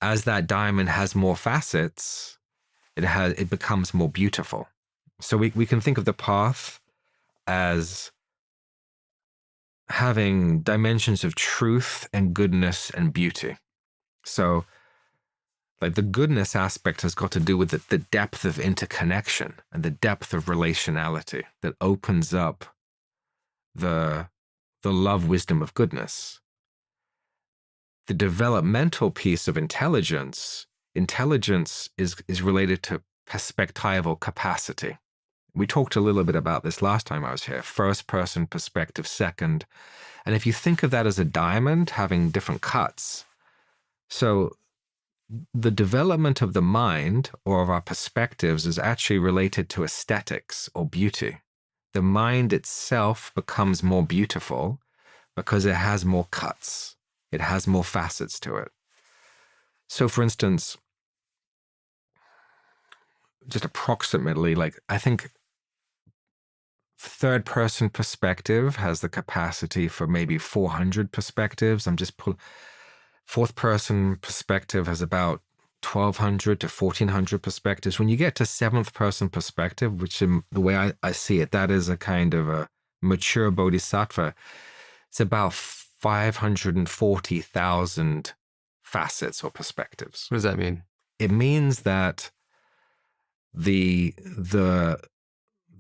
as that diamond has more facets, it becomes more beautiful. So we can think of the path as having dimensions of truth and goodness and beauty. So like the goodness aspect has got to do with the depth of interconnection and the depth of relationality that opens up the love wisdom of goodness. The developmental piece of intelligence is related to perspectival capacity. We talked a little bit about this last time I was here. First person perspective, second. And if you think of that as a diamond having different cuts, so the development of the mind or of our perspectives is actually related to aesthetics or beauty. The mind itself becomes more beautiful because it has more cuts. It has more facets to it. So for instance, just approximately, like I think third person perspective has the capacity for maybe 400 perspectives. Fourth person perspective has about 1,200 to 1,400 perspectives. When you get to seventh person perspective, which in the way I see it, that is a kind of a mature Bodhisattva, it's about 540,000 facets or perspectives. What does that mean? It means that the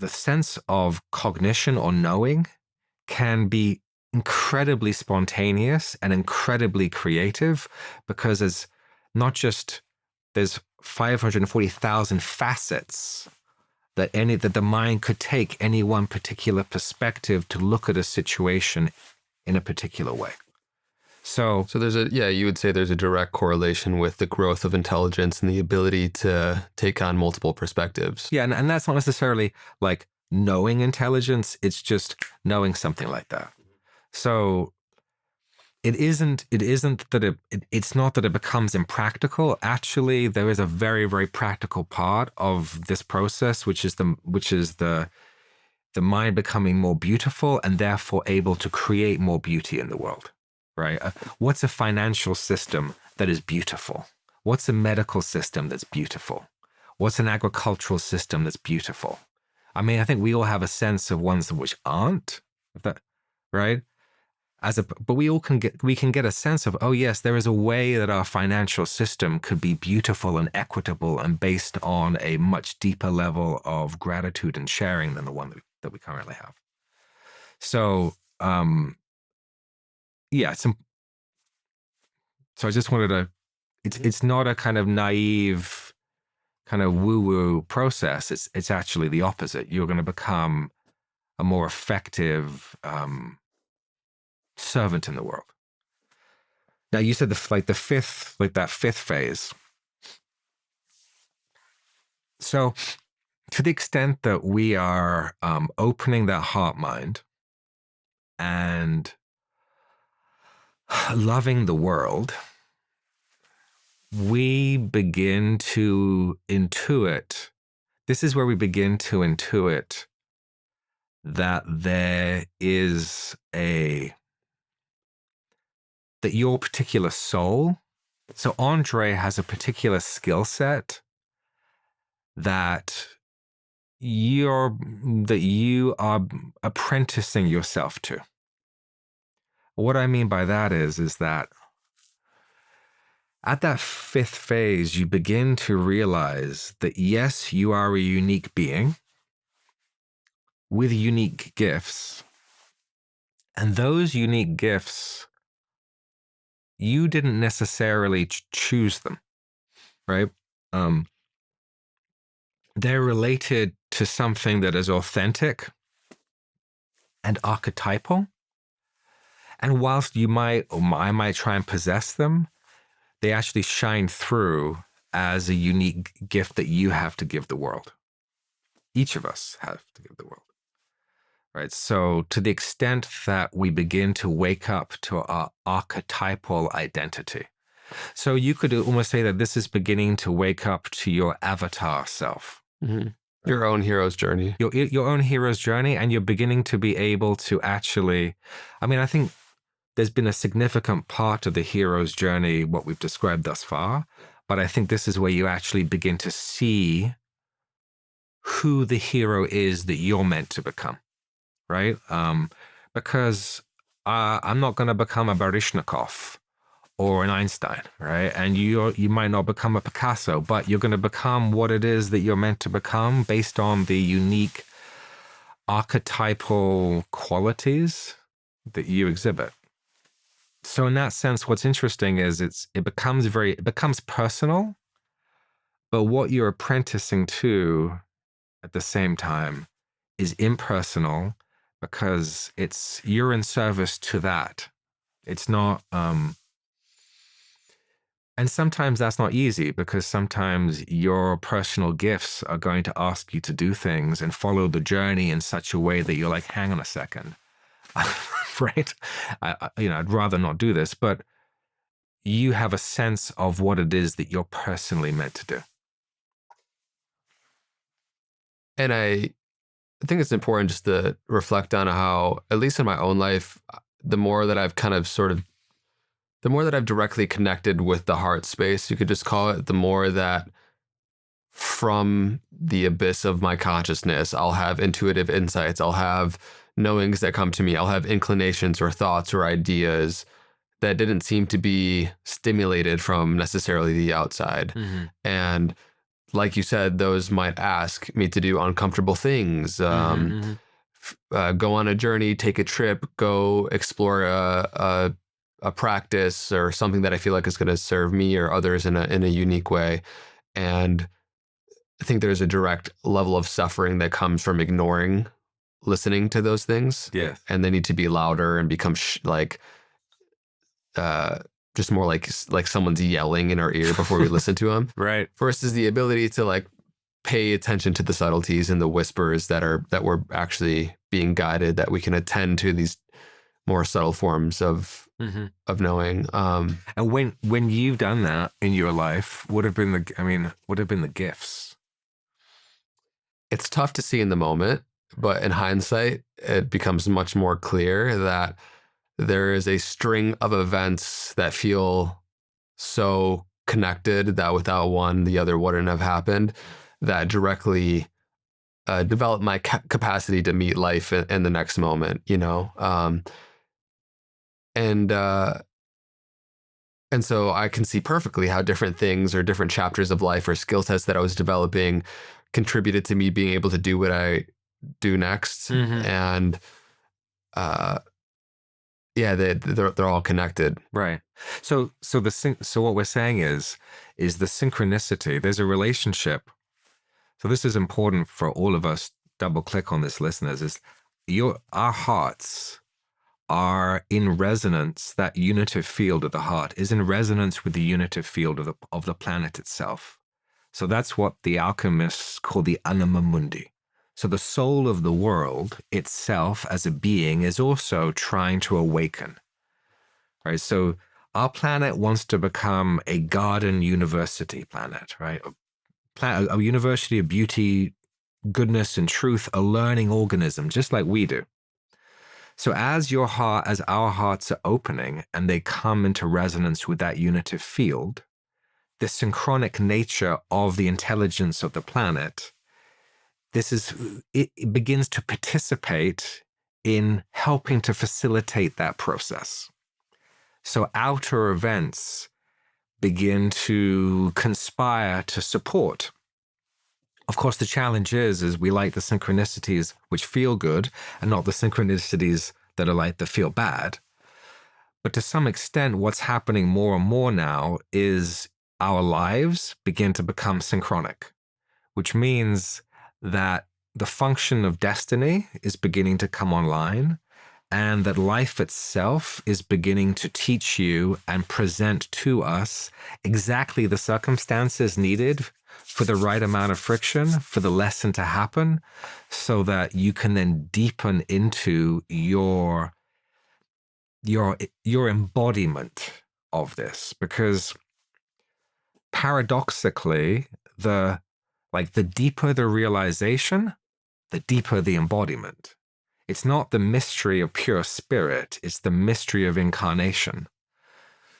sense of cognition or knowing can be incredibly spontaneous and incredibly creative because there's 540,000 facets that the mind could take any one particular perspective to look at a situation in a particular way. So you would say there's a direct correlation with the growth of intelligence and the ability to take on multiple perspectives. Yeah, and that's not necessarily like knowing intelligence, it's just knowing something like that. So it's not that it becomes impractical. Actually, there is a very, very practical part of this process, which is the mind becoming more beautiful and therefore able to create more beauty in the world. Right? What's a financial system that is beautiful? What's a medical system that's beautiful? What's an agricultural system that's beautiful? I mean, I think we all have a sense of ones which aren't, right? But we can get a sense of, oh yes, there is a way that our financial system could be beautiful and equitable and based on a much deeper level of gratitude and sharing than the one that we currently have. So, yeah, so I just wanted to, it's not a kind of naive kind of woo-woo process. It's actually the opposite. You're going to become a more effective servant in the world. Now you said that fifth phase. So to the extent that we are opening that heart mind and loving the world, we begin to intuit. This is where we begin to intuit that that your particular soul, so Andre has a particular skill set that you are apprenticing yourself to. What I mean by that is that at that fifth phase, you begin to realize that yes, you are a unique being with unique gifts. And those unique gifts, you didn't necessarily choose them, right? They're related to something that is authentic and archetypal. And whilst I might try and possess them, they actually shine through as a unique gift that you have to give the world. Each of us have to give the world, right? So to the extent that we begin to wake up to our archetypal identity. So you could almost say that this is beginning to wake up to your avatar self. Mm-hmm. Your own hero's journey. Your own hero's journey, and you're beginning to be able to actually, I think there's been a significant part of the hero's journey, what we've described thus far, but I think this is where you actually begin to see who the hero is that you're meant to become, right? Because I'm not going to become a Baryshnikov or an Einstein, right? And you might not become a Picasso, but you're going to become what it is that you're meant to become based on the unique archetypal qualities that you exhibit. So in that sense, what's interesting is it becomes personal, but what you're apprenticing to at the same time is impersonal, because you're in service to that. It's not, and sometimes that's not easy, because sometimes your personal gifts are going to ask you to do things and follow the journey in such a way that you're like, hang on a second, right? I'd rather not do this, but you have a sense of what it is that you're personally meant to do. And I think it's important just to reflect on how, at least in my own life, the more that I've the more that I've directly connected with the heart space, you could just call it, the more that from the abyss of my consciousness, I'll have intuitive insights. I'll have knowings that come to me. I'll have inclinations or thoughts or ideas that didn't seem to be stimulated from necessarily the outside. Mm-hmm. And like you said, those might ask me to do uncomfortable things, go on a journey, take a trip, go explore a practice or something that I feel like is going to serve me or others in a unique way. And I think there's a direct level of suffering that comes from ignoring listening to those things. Yes. And they need to be louder and become just more like someone's yelling in our ear before we listen to them. Right. Versus the ability to like pay attention to the subtleties and the whispers that we're actually being guided, that we can attend to these more subtle forms of knowing. And when you've done that in your life, what have been the gifts? It's tough to see in the moment, but in hindsight, it becomes much more clear that there is a string of events that feel so connected that without one, the other wouldn't have happened, that directly develop my capacity to meet life in the next moment, And so I can see perfectly how different things or different chapters of life or skill sets that I was developing contributed to me being able to do what I do next. And they're all connected. Right. So what we're saying is the synchronicity. There's a relationship. So this is important for all of us. Double click on this, listeners. Our hearts are in resonance. That unitive field of the heart is in resonance with the unitive field of the planet itself. So that's what the alchemists call the anima mundi. So the soul of the world itself as a being is also trying to awaken. Right? So our planet wants to become a garden university planet, right? A university of beauty, goodness, and truth, a learning organism, just like we do. So as our hearts are opening and they come into resonance with that unitive field, the synchronic nature of the intelligence of the planet, it begins to participate in helping to facilitate that process. So outer events begin to conspire to support. Of course, the challenge is we like the synchronicities which feel good and not the synchronicities that are like that feel bad. But to some extent, what's happening more and more now is our lives begin to become synchronic, which means that the function of destiny is beginning to come online, and that life itself is beginning to teach you and present to us exactly the circumstances needed for the right amount of friction, for the lesson to happen, so that you can then deepen into your embodiment of this. Because paradoxically, the deeper the realization, the deeper the embodiment. It's not the mystery of pure spirit, it's the mystery of incarnation.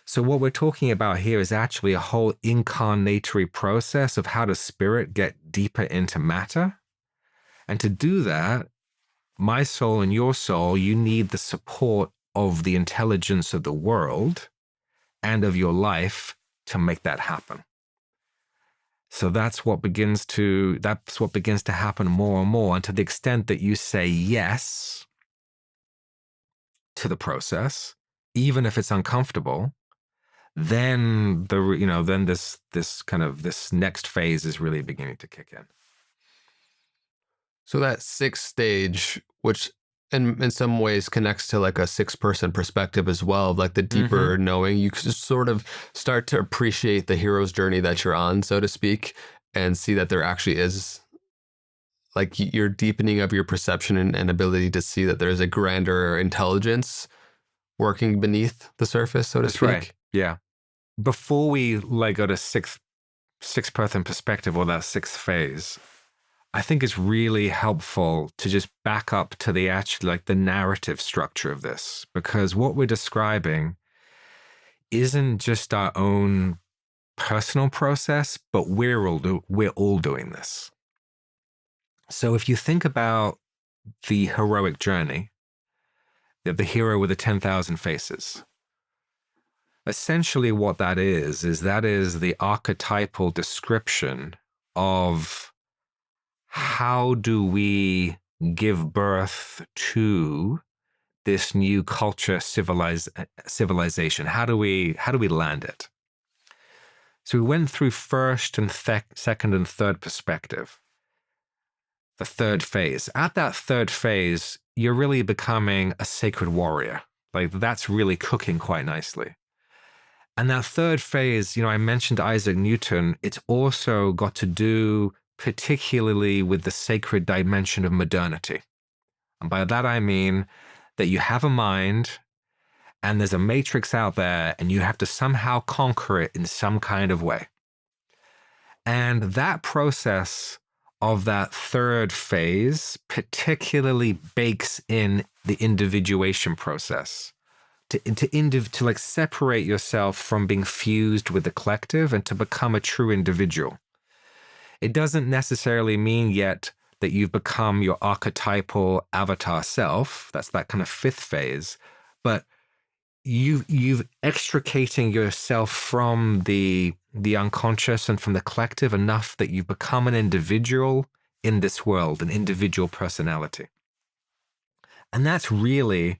So what we're talking about here is actually a whole incarnatory process of how does spirit get deeper into matter. And to do that, my soul and your soul, you need the support of the intelligence of the world and of your life to make that happen. So that's what begins to happen more and more. And to the extent that you say yes to the process, even if it's uncomfortable, then this next phase is really beginning to kick in. So that sixth stage, which in some ways connects to like a six-person perspective as well, like the deeper knowing, you just sort of start to appreciate the hero's journey that you're on, so to speak, and see that there actually is like your deepening of your perception and ability to see that there's a grander intelligence working beneath the surface, so to speak. Right. Yeah. Before we go to sixth-person perspective or that sixth phase, I think it's really helpful to just back up to the the narrative structure of this, because what we're describing isn't just our own personal process, but we're all doing this. So if you think about the heroic journey, the hero with the 10,000 faces, essentially what that is the archetypal description of how do we give birth to this new culture, civilization? How do we land it? So we went through first and second and third perspective. The third phase. At that third phase, you're really becoming a sacred warrior. Like that's really cooking quite nicely. And that third phase, I mentioned Isaac Newton, it's also got to do particularly with the sacred dimension of modernity. And by that I mean that you have a mind and there's a matrix out there and you have to somehow conquer it in some kind of way. And that process of that third phase particularly bakes in the individuation process. To separate yourself from being fused with the collective and to become a true individual. It doesn't necessarily mean yet that you've become your archetypal avatar self. That's that kind of fifth phase. But you've extricating yourself from the unconscious and from the collective enough that you've become an individual in this world, an individual personality. And that's really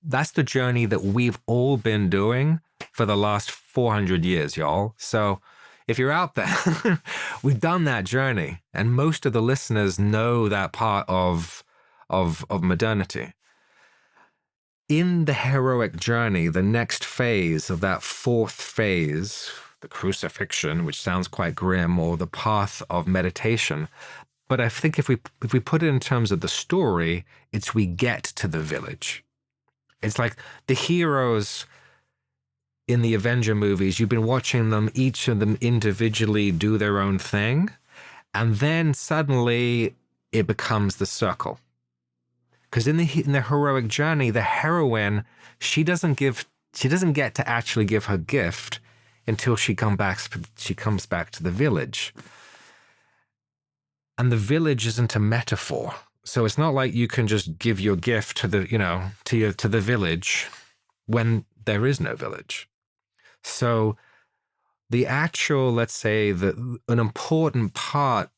that's the journey that we've all been doing for the last 400 years, y'all. So if you're out there, we've done that journey. And most of the listeners know that part of modernity. In the heroic journey, the next phase of that fourth phase, the crucifixion, which sounds quite grim, or the path of meditation. But I think if we put it in terms of the story, it's we get to the village. It's like the heroes in the Avenger movies, you've been watching them, each of them individually do their own thing. And then suddenly it becomes the circle. Because in the heroic journey, the heroine, she doesn't get to actually give her gift until she comes back to the village. And the village isn't a metaphor. So it's not like you can just give your gift to the village when there is no village. So the actual, let's say, an important part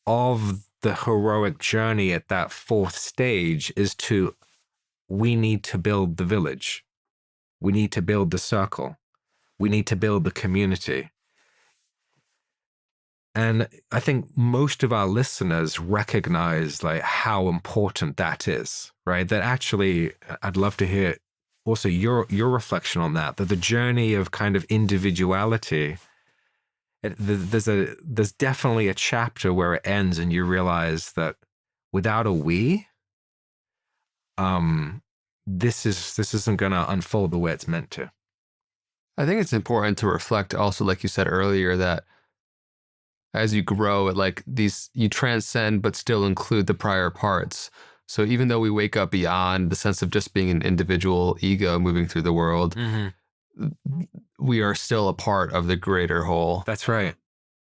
of the heroic journey at that fourth stage is we need to build the village. We need to build the circle. We need to build the community. And I think most of our listeners recognize how important that is, right? That actually, I'd love to hear also your reflection on that the journey of kind of individuality There's definitely a chapter where it ends and you realize that without a we, this isn't going to unfold the way it's meant to. I think it's important to reflect also, like you said earlier, that as you grow, you transcend but still include the prior parts. So even though we wake up beyond the sense of just being an individual ego moving through the world, we are still a part of the greater whole. That's right.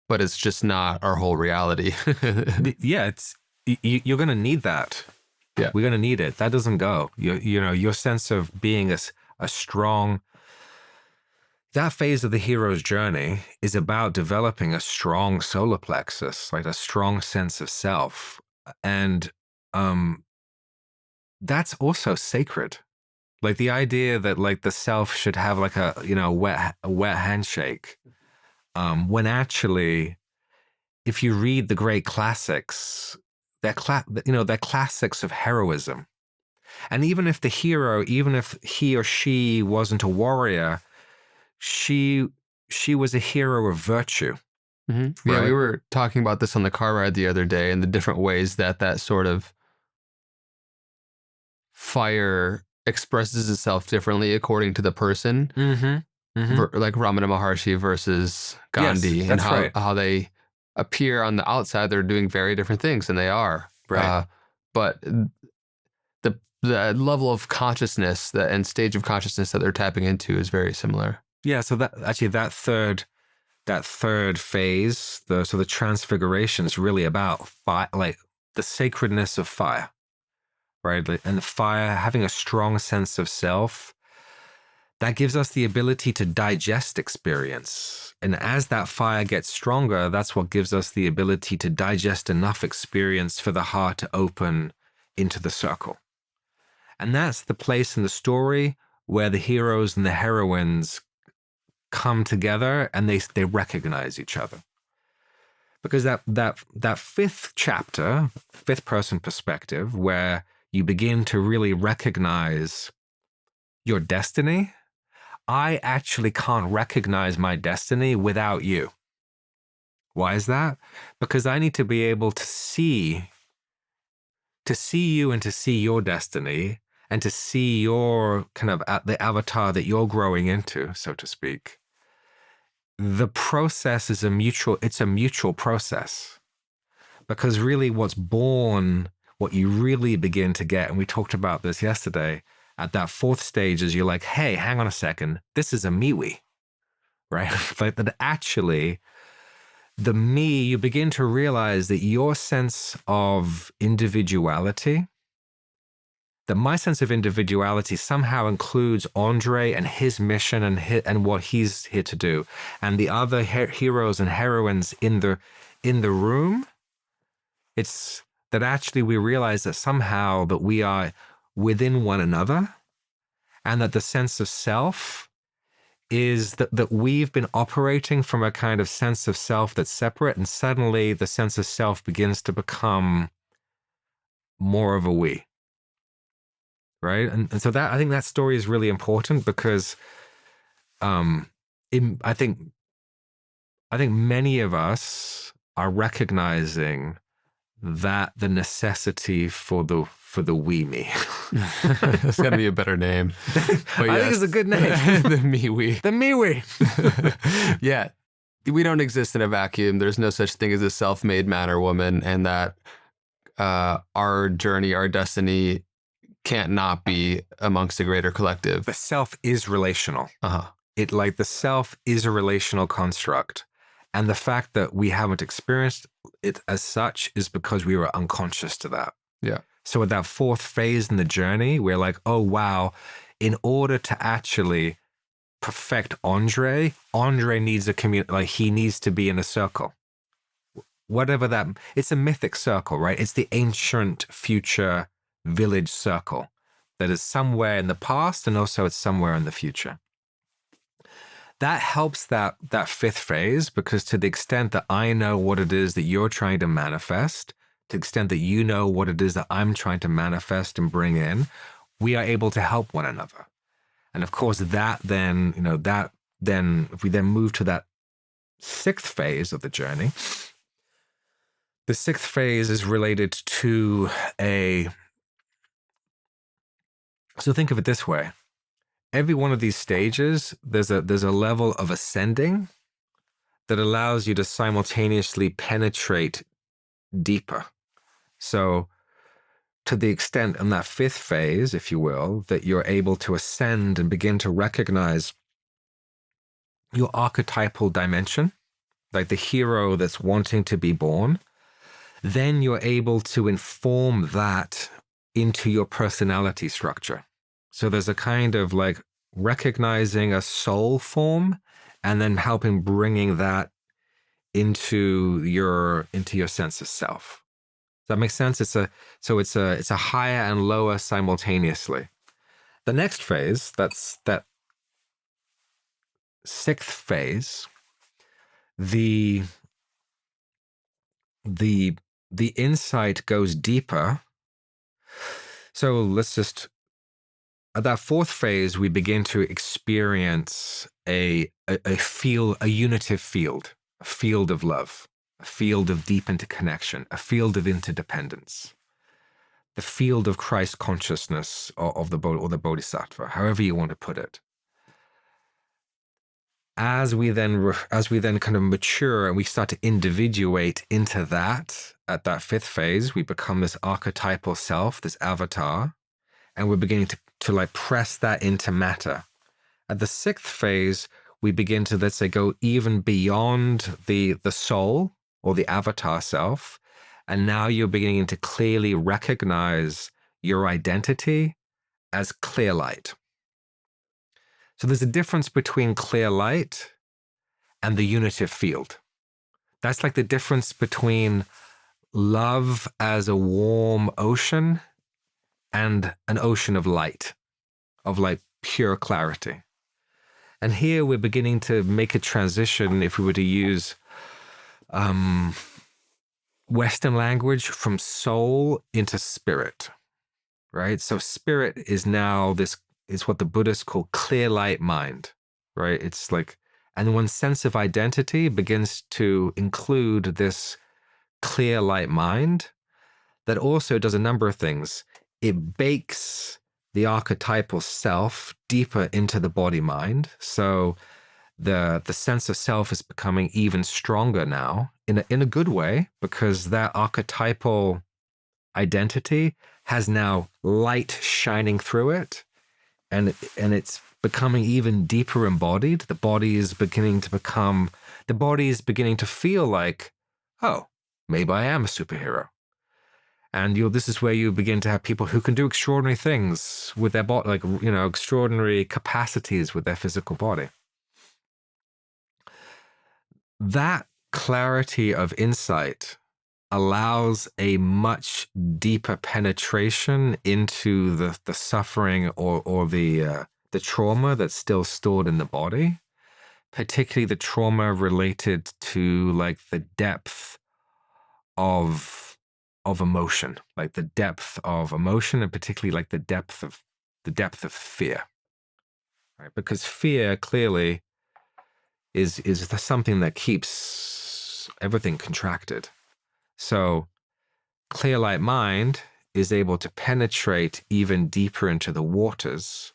But it's just not our whole reality. Yeah, you're going to need that. Yeah, we're going to need it. That doesn't go. Your sense of being a strong. That phase of the hero's journey is about developing a strong solar plexus, like a strong sense of self, and that's also sacred. Like the idea that like the self should have like a wet handshake, when actually, if you read the great classics, they're classics of heroism. And even if he or she wasn't a warrior, she was a hero of virtue. Mm-hmm. Yeah, right? We were talking about this on the car ride the other day and the different ways that sort of fire expresses itself differently according to the person. Like Ramana Maharshi versus Gandhi, yes, and how they appear on the outside, they're doing very different things, and they are. Right. But the level of consciousness and stage of consciousness that they're tapping into is very similar. Yeah. So that third phase, the transfiguration is really about fire, like the sacredness of fire, right? And the fire, having a strong sense of self, that gives us the ability to digest experience. And as that fire gets stronger, that's what gives us the ability to digest enough experience for the heart to open into the circle. And that's the place in the story where the heroes and the heroines come together and they recognize each other. Because that fifth chapter, fifth person perspective, where you begin to really recognize your destiny, I actually can't recognize my destiny without you. Why is that? Because I need to be able to see you and to see your destiny and to see your kind of the avatar that you're growing into, so to speak. The process is a mutual process, because really what you really begin to get, and we talked about this yesterday, at that fourth stage is you're like, hey, hang on a second, this is a me-we, right? Like that actually, the me, you begin to realize that your sense of individuality, that my sense of individuality somehow includes Andre and his mission and what he's here to do, and the other heroes and heroines in the room. It's that actually we realize that somehow that we are within one another, and that the sense of self is that we've been operating from a kind of sense of self that's separate, and suddenly the sense of self begins to become more of a we. Right. And so I think that story is really important because I think many of us are recognizing that the necessity for the we me. That's got to be a better name. But I think it's a good name. The me we. The me we. Yeah. We don't exist in a vacuum. There's no such thing as a self-made man or woman, and that our journey, our destiny can't not be amongst a greater collective. The self is relational. The self is a relational construct. And the fact that we haven't experienced it as such is because we were unconscious to that. Yeah. So at that fourth phase in the journey, we're like, oh, wow, in order to actually perfect Andre needs a community, like he needs to be in a circle. Whatever that, it's a mythic circle, right? It's the ancient future village circle that is somewhere in the past, and also it's somewhere in the future. That helps that fifth phase, because to the extent that I know what it is that you're trying to manifest, to the extent that you know what it is that I'm trying to manifest and bring in, we are able to help one another. And of course, if we then move to that sixth phase of the journey. The sixth phase is related to so think of it this way. Every one of these stages, there's a level of ascending that allows you to simultaneously penetrate deeper. So to the extent in that fifth phase, if you will, that you're able to ascend and begin to recognize your archetypal dimension, like the hero that's wanting to be born, then you're able to inform that into your personality structure. So there's a kind of like recognizing a soul form and then helping bringing that into your sense of self. Does that make sense? It's a higher and lower simultaneously. The next phase, that's that sixth phase, the insight goes deeper. So let's just, at that fourth phase, we begin to experience a unitive field, a field of love, a field of deep interconnection, a field of interdependence, the field of Christ consciousness or the Bodhisattva, however you want to put it. As we then kind of mature and we start to individuate into that, at that fifth phase, we become this archetypal self, this avatar, and we're beginning to like press that into matter. At the sixth phase, we begin to, let's say, go even beyond the soul or the avatar self, and now you're beginning to clearly recognize your identity as clear light. So there's a difference between clear light and the unitive field. That's like the difference between love as a warm ocean and an ocean of light, of like pure clarity. And here we're beginning to make a transition, if we were to use Western language, from soul into spirit, right? So spirit is now is what the Buddhists call clear light mind, right? It's like, and one's sense of identity begins to include this clear light mind that also does a number of things. It bakes the archetypal self deeper into the body mind. So the sense of self is becoming even stronger now in a good way, because that archetypal identity has now light shining through it. And it's becoming even deeper embodied. The body is beginning to feel like, oh, maybe I am a superhero. And this is where you begin to have people who can do extraordinary things with their body, like, extraordinary capacities with their physical body. That clarity of insight allows a much deeper penetration into the suffering or the trauma that's still stored in the body, particularly the trauma related to like the depth of emotion, like the depth of emotion, and particularly like the depth of fear, right? Because fear clearly is something that keeps everything contracted. So clear light mind is able to penetrate even deeper into the waters.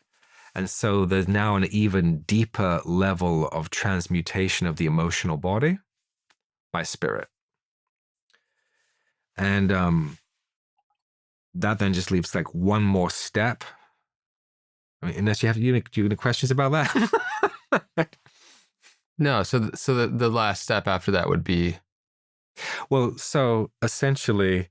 And so there's now an even deeper level of transmutation of the emotional body by spirit. And that then just leaves like one more step. I mean, unless do you have any questions about that? No. So the last step after that would be? Well, so essentially,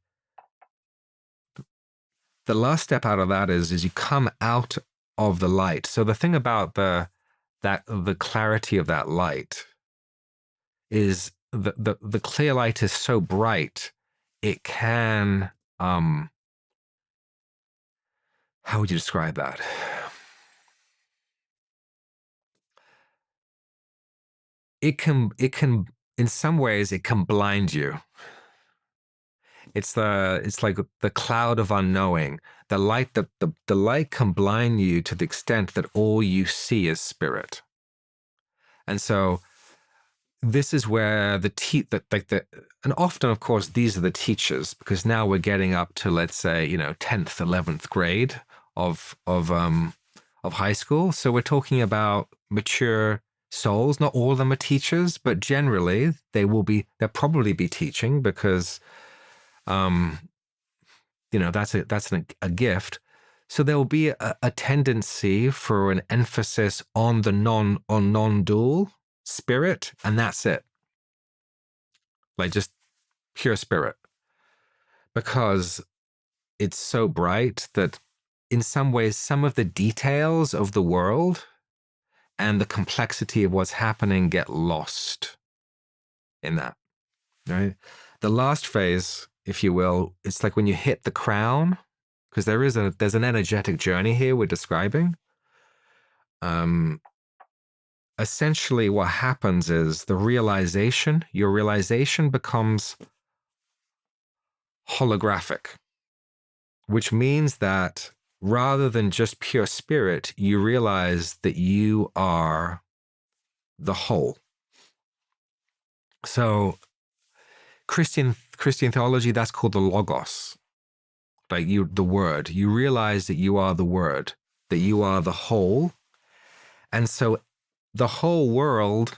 the last step out of that is you come out of the light. So the thing about the clarity of that light is the clear light is so bright, it can, how would you describe that? It can, in some ways, it can blind you. It's like the cloud of unknowing. The light can blind you to the extent that all you see is spirit. And so this is where and often, of course, these are the teachers, because now we're getting up to, let's say, 10th, 11th grade of high school. So we're talking about mature souls. Not all of them are teachers, but generally they'll probably be teaching, because, that's a gift. So there will be a tendency for an emphasis on the non-dual spirit, and that's it. Like just pure spirit. Because it's so bright that in some ways, some of the details of the world and the complexity of what's happening get lost in that, right? The last phase, if you will, it's like when you hit the crown, because there's an energetic journey here we're describing. Essentially what happens is your realization becomes holographic, which means that rather than just pure spirit, you realize that you are the whole. So Christian theology, that's called the logos. Like the word. You realize that you are the word, that you are the whole. And so the whole world,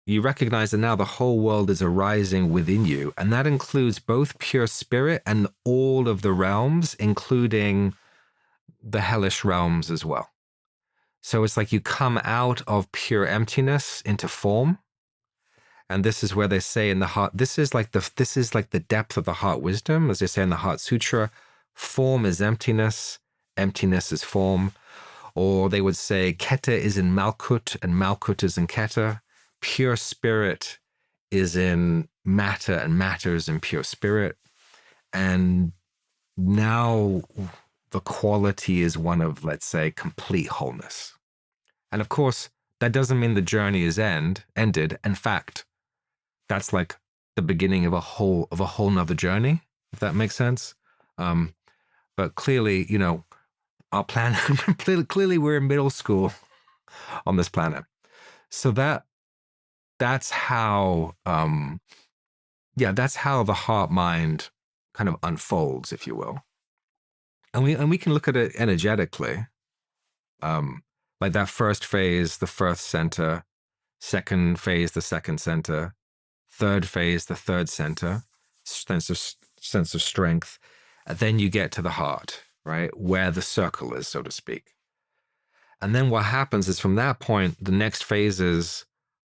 you recognize that now the whole world is arising within you. And that includes both pure spirit and all of the realms, including the hellish realms as well. So it's like you come out of pure emptiness into form. And this is where they say in the heart, this is like the depth of the heart wisdom, as they say in the Heart Sutra. Form is emptiness, emptiness is form. Or they would say Keta is in Malkut and Malkut is in Keta. Pure spirit is in matter and matter is in pure spirit. And now the quality is one of, let's say, complete wholeness. And of course, that doesn't mean the journey is ended. In fact, that's like the beginning of a whole nother journey, if that makes sense. But clearly, our planet, clearly we're in middle school on this planet. So that's how, that's how the heart mind kind of unfolds, if you will. And we can look at it energetically. Like that first phase, the first center, second phase, the second center, third phase, the third center, sense of strength. And then you get to the heart, right? Where the circle is, so to speak. And then what happens is from that point, the next phases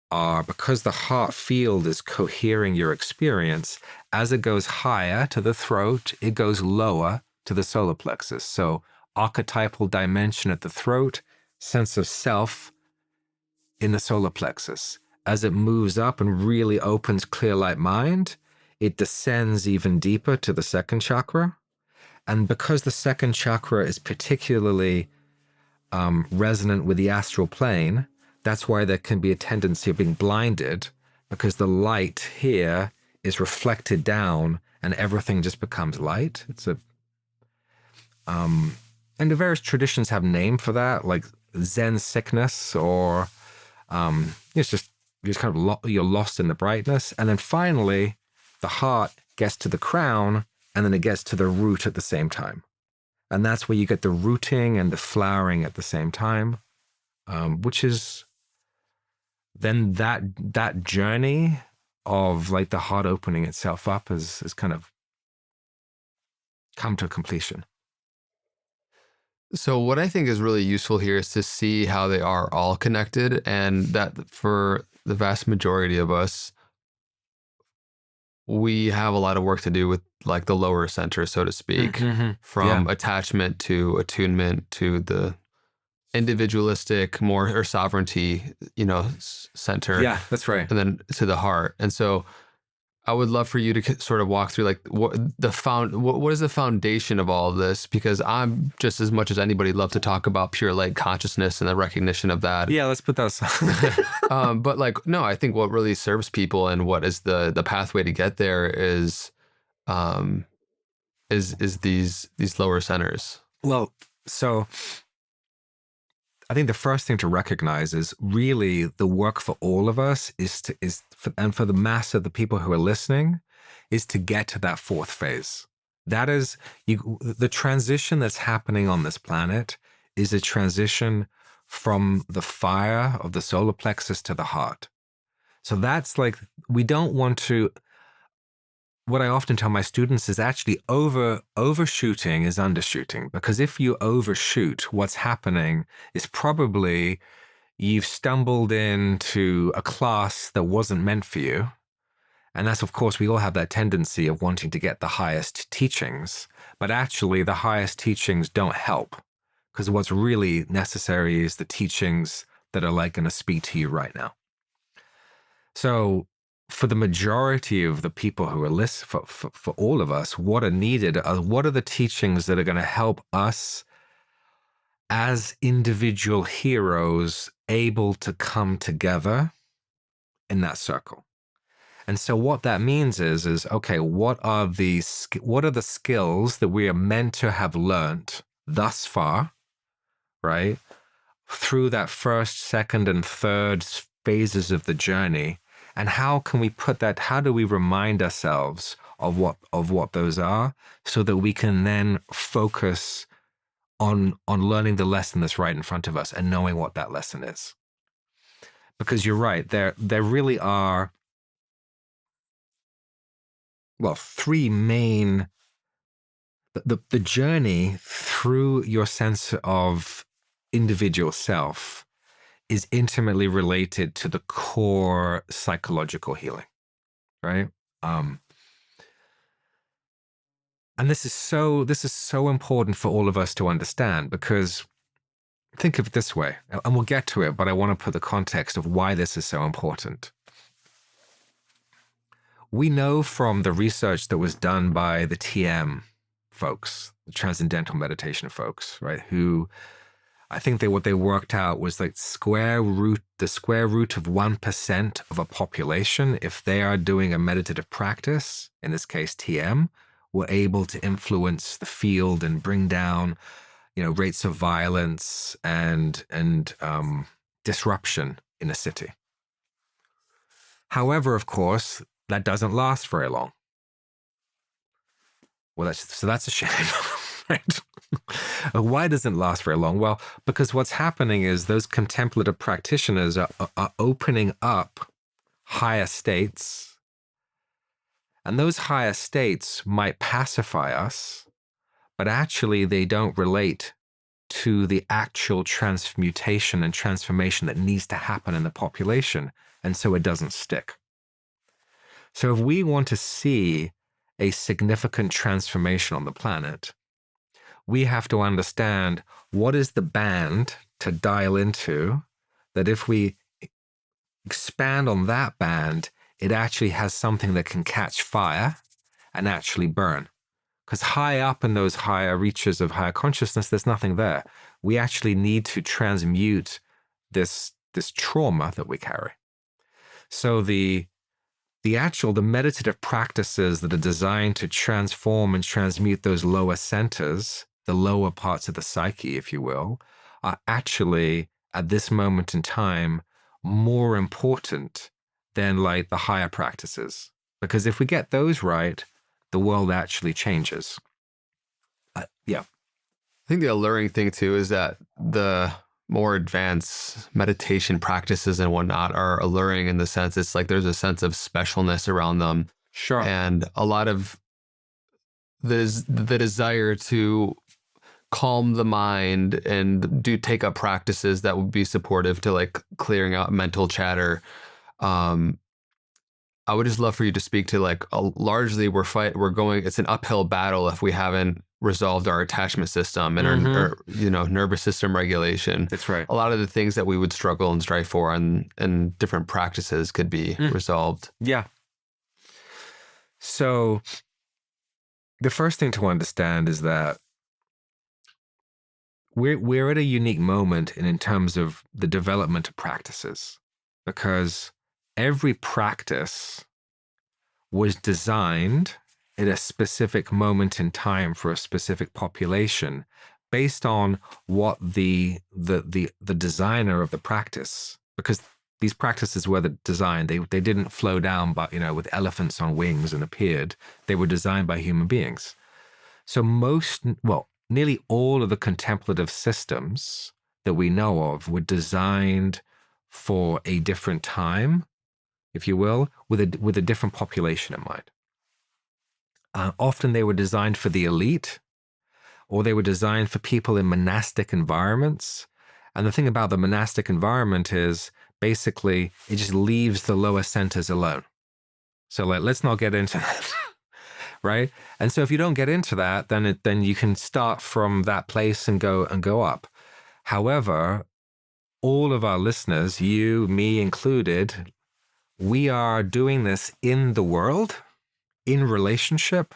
are, because the heart field is cohering your experience, as it goes higher to the throat, it goes lower to the solar plexus. So archetypal dimension at the throat, sense of self in the solar plexus. As it moves up and really opens clear light mind, it descends even deeper to the second chakra. And because the second chakra is particularly resonant with the astral plane, that's why there can be a tendency of being blinded, because the light here is reflected down and everything just becomes light. And the various traditions have name for that, like Zen sickness, or it's just you're lost in the brightness. And then finally, the heart gets to the crown, and then it gets to the root at the same time. And that's where you get the rooting and the flowering at the same time, which is then that journey of like the heart opening itself up is kind of come to completion. So what I think is really useful here is to see how they are all connected, and that for the vast majority of us, we have a lot of work to do with like the lower center, so to speak, from attachment to attunement to the individualistic, more or sovereignty, center. Yeah, that's right. And then to the heart. And so I would love for you to sort of walk through like what is the foundation of all of this? Because I'm just as much as anybody love to talk about pure light consciousness and the recognition of that. Yeah, let's put that aside. But like, no, I think what really serves people and what is the pathway to get there is these lower centers. Well, so I think the first thing to recognize is really the work for all of us and for the mass of the people who are listening, is to get to that fourth phase. That is, the transition that's happening on this planet is a transition from the fire of the solar plexus to the heart. So that's like, we don't want to, what I often tell my students is actually overshooting is undershooting, because if you overshoot, what's happening is probably you've stumbled into a class that wasn't meant for you. And that's, of course, we all have that tendency of wanting to get the highest teachings, but actually the highest teachings don't help, because what's really necessary is the teachings that are like going to speak to you right now. So for the majority of the people who are listening, for all of us, what are needed are, what are the teachings that are going to help us as individual heroes able to come together in that circle. And so what that means is okay, what are the skills that we are meant to have learned thus far, right? Through that first, second, and third phases of the journey. And how can we put that, how do we remind ourselves of what those are, so that we can then focus on learning the lesson that's right in front of us and knowing what that lesson is. Because you're right, there really are, well, three main, the journey through your sense of individual self is intimately related to the core psychological healing, right? And this is so important for all of us to understand, because think of it this way, and we'll get to it, but I want to put the context of why this is so important. We know from the research that was done by the TM folks, the Transcendental Meditation folks, right? Who, I think what they worked out was like the square root of 1% of a population, if they are doing a meditative practice, in this case TM, were able to influence the field and bring down, rates of violence and disruption in a city. However, of course, that doesn't last very long. Well, that's a shame, right? Why doesn't it last very long? Well, because what's happening is those contemplative practitioners are opening up higher states, and those higher states might pacify us, but actually they don't relate to the actual transmutation and transformation that needs to happen in the population, and so it doesn't stick. So if we want to see a significant transformation on the planet, we have to understand what is the band to dial into, that if we expand on that band, it actually has something that can catch fire and actually burn. Because high up in those higher reaches of higher consciousness, there's nothing there. We actually need to transmute this trauma that we carry. So the meditative practices that are designed to transform and transmute those lower centers, the lower parts of the psyche, if you will, are actually, at this moment in time, more important than like the higher practices. Because if we get those right, the world actually changes. Yeah. I think the alluring thing too is that the more advanced meditation practices and whatnot are alluring in the sense it's like there's a sense of specialness around them. Sure. And a lot of the desire to calm the mind and take up practices that would be supportive to like clearing out mental chatter. I would just love for you to speak to like largely we're going, it's an uphill battle if we haven't resolved our attachment system and our nervous system regulation. That's right. A lot of the things that we would struggle and strive for and different practices could be resolved. Yeah. So the first thing to understand is that we're at a unique moment in terms of the development of practices, because every practice was designed at a specific moment in time for a specific population based on what the designer of the practice, because these practices were designed, they didn't flow down, but with elephants on wings and appeared. They were designed by human beings. So nearly all of the contemplative systems that we know of were designed for a different time, if you will, with a different population in mind. Often they were designed for the elite, or they were designed for people in monastic environments. And the thing about the monastic environment is basically it just leaves the lower centers alone. So let's not get into that, right? And so if you don't get into that, then you can start from that place and go up. However, all of our listeners, you, me included, we are doing this in the world, in relationship.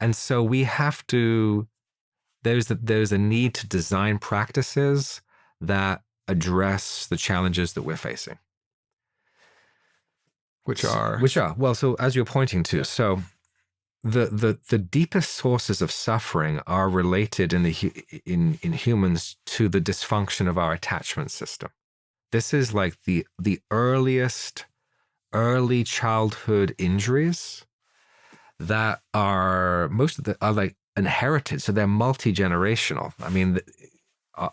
And so we have to, there's a need to design practices that address the challenges that we're facing. Which are? Well, so as you're pointing to, so the deepest sources of suffering are related in humans to the dysfunction of our attachment system. This is like the earliest early childhood injuries that are like inherited, so they're multi-generational. I mean,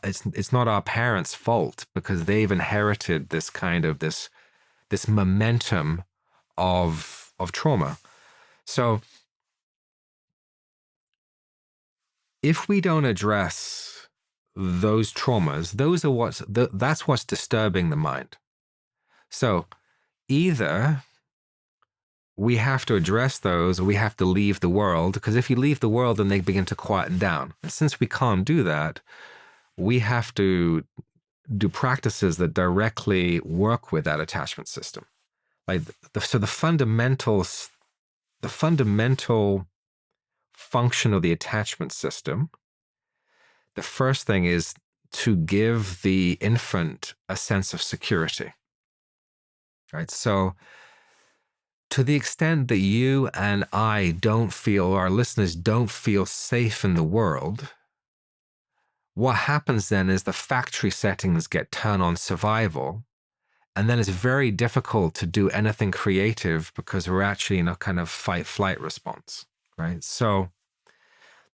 it's not our parents' fault because they've inherited this kind of this momentum of trauma. So if we don't address those traumas, that's what's disturbing the mind. So either we have to address those, or we have to leave the world, because if you leave the world, then they begin to quieten down. And since we can't do that, we have to do practices that directly work with that attachment system. Like so the fundamental function of the attachment system, the first thing is to give the infant a sense of security. Right? So to the extent that you and I don't feel, our listeners don't feel safe in the world, what happens then is the factory settings get turned on survival, and then it's very difficult to do anything creative because we're actually in a kind of fight-flight response, right? So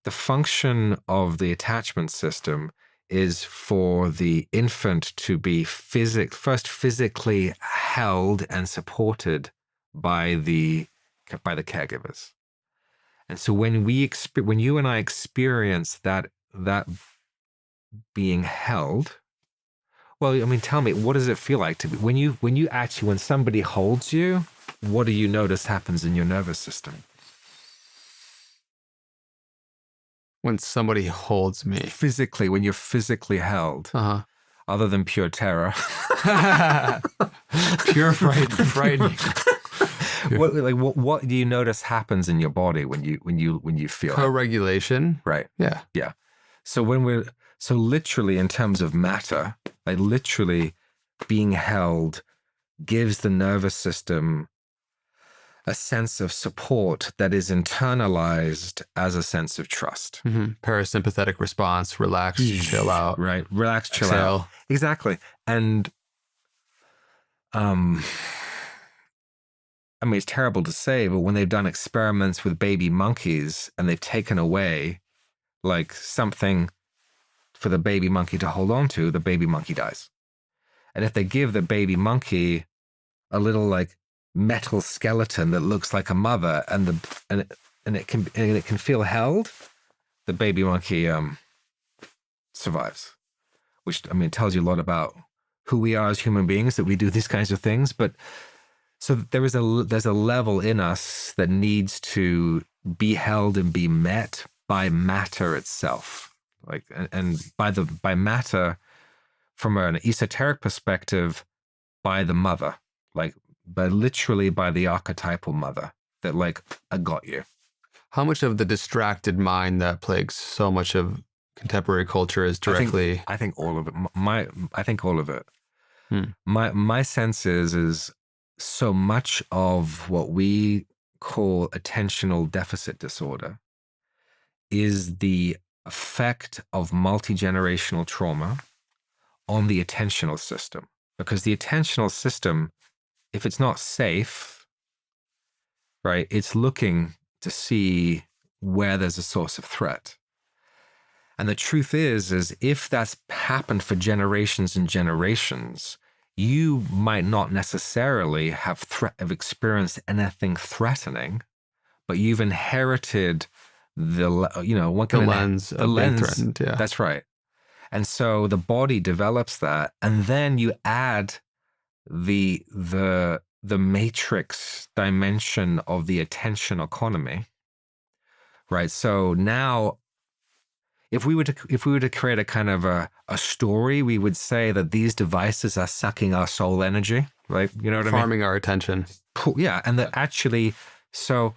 the function of the attachment system is for the infant to be first physically held and supported by the caregivers. And so when you and I experience that being held, well, I mean, tell me, what does it feel like to be when somebody holds you? What do you notice happens in your nervous system? When somebody holds me physically, when you're physically held, other than pure terror, pure frightening. What do you notice happens in your body when you feel co-regulation? Right. Yeah. So literally in terms of matter, like literally being held gives the nervous system a sense of support that is internalized as a sense of trust. Mm-hmm. Parasympathetic response, relax, chill out. Right. Relax, chill out. Exactly. And I mean, it's terrible to say, but when they've done experiments with baby monkeys and they've taken away like something for the baby monkey to hold on to, the baby monkey dies. And if they give the baby monkey a little like metal skeleton that looks like a mother and it can feel held, the baby monkey survives. Which, I mean, tells you a lot about who we are as human beings, that we do these kinds of things. But so there's a level in us that needs to be held and be met by matter itself. Like, and by matter, from an esoteric perspective, by the mother, like literally by the archetypal mother that like, I got you. How much of the distracted mind that plagues so much of contemporary culture is directly? I think all of it. I think all of it. My sense is so much of what we call attentional deficit disorder is the effect of multi-generational trauma on the attentional system. Because the attentional system, if it's not safe, right, it's looking to see where there's a source of threat. And the truth is if that's happened for generations and generations, you might not necessarily have experienced anything threatening, but you've inherited the lens of being threatened. Yeah. That's right. And so the body develops that, and then you add the matrix dimension of the attention economy, right? So now, if we were to create a kind of a story, we would say that these devices are sucking our soul energy, right? You know what I mean? Farming our attention. Yeah, and that actually, so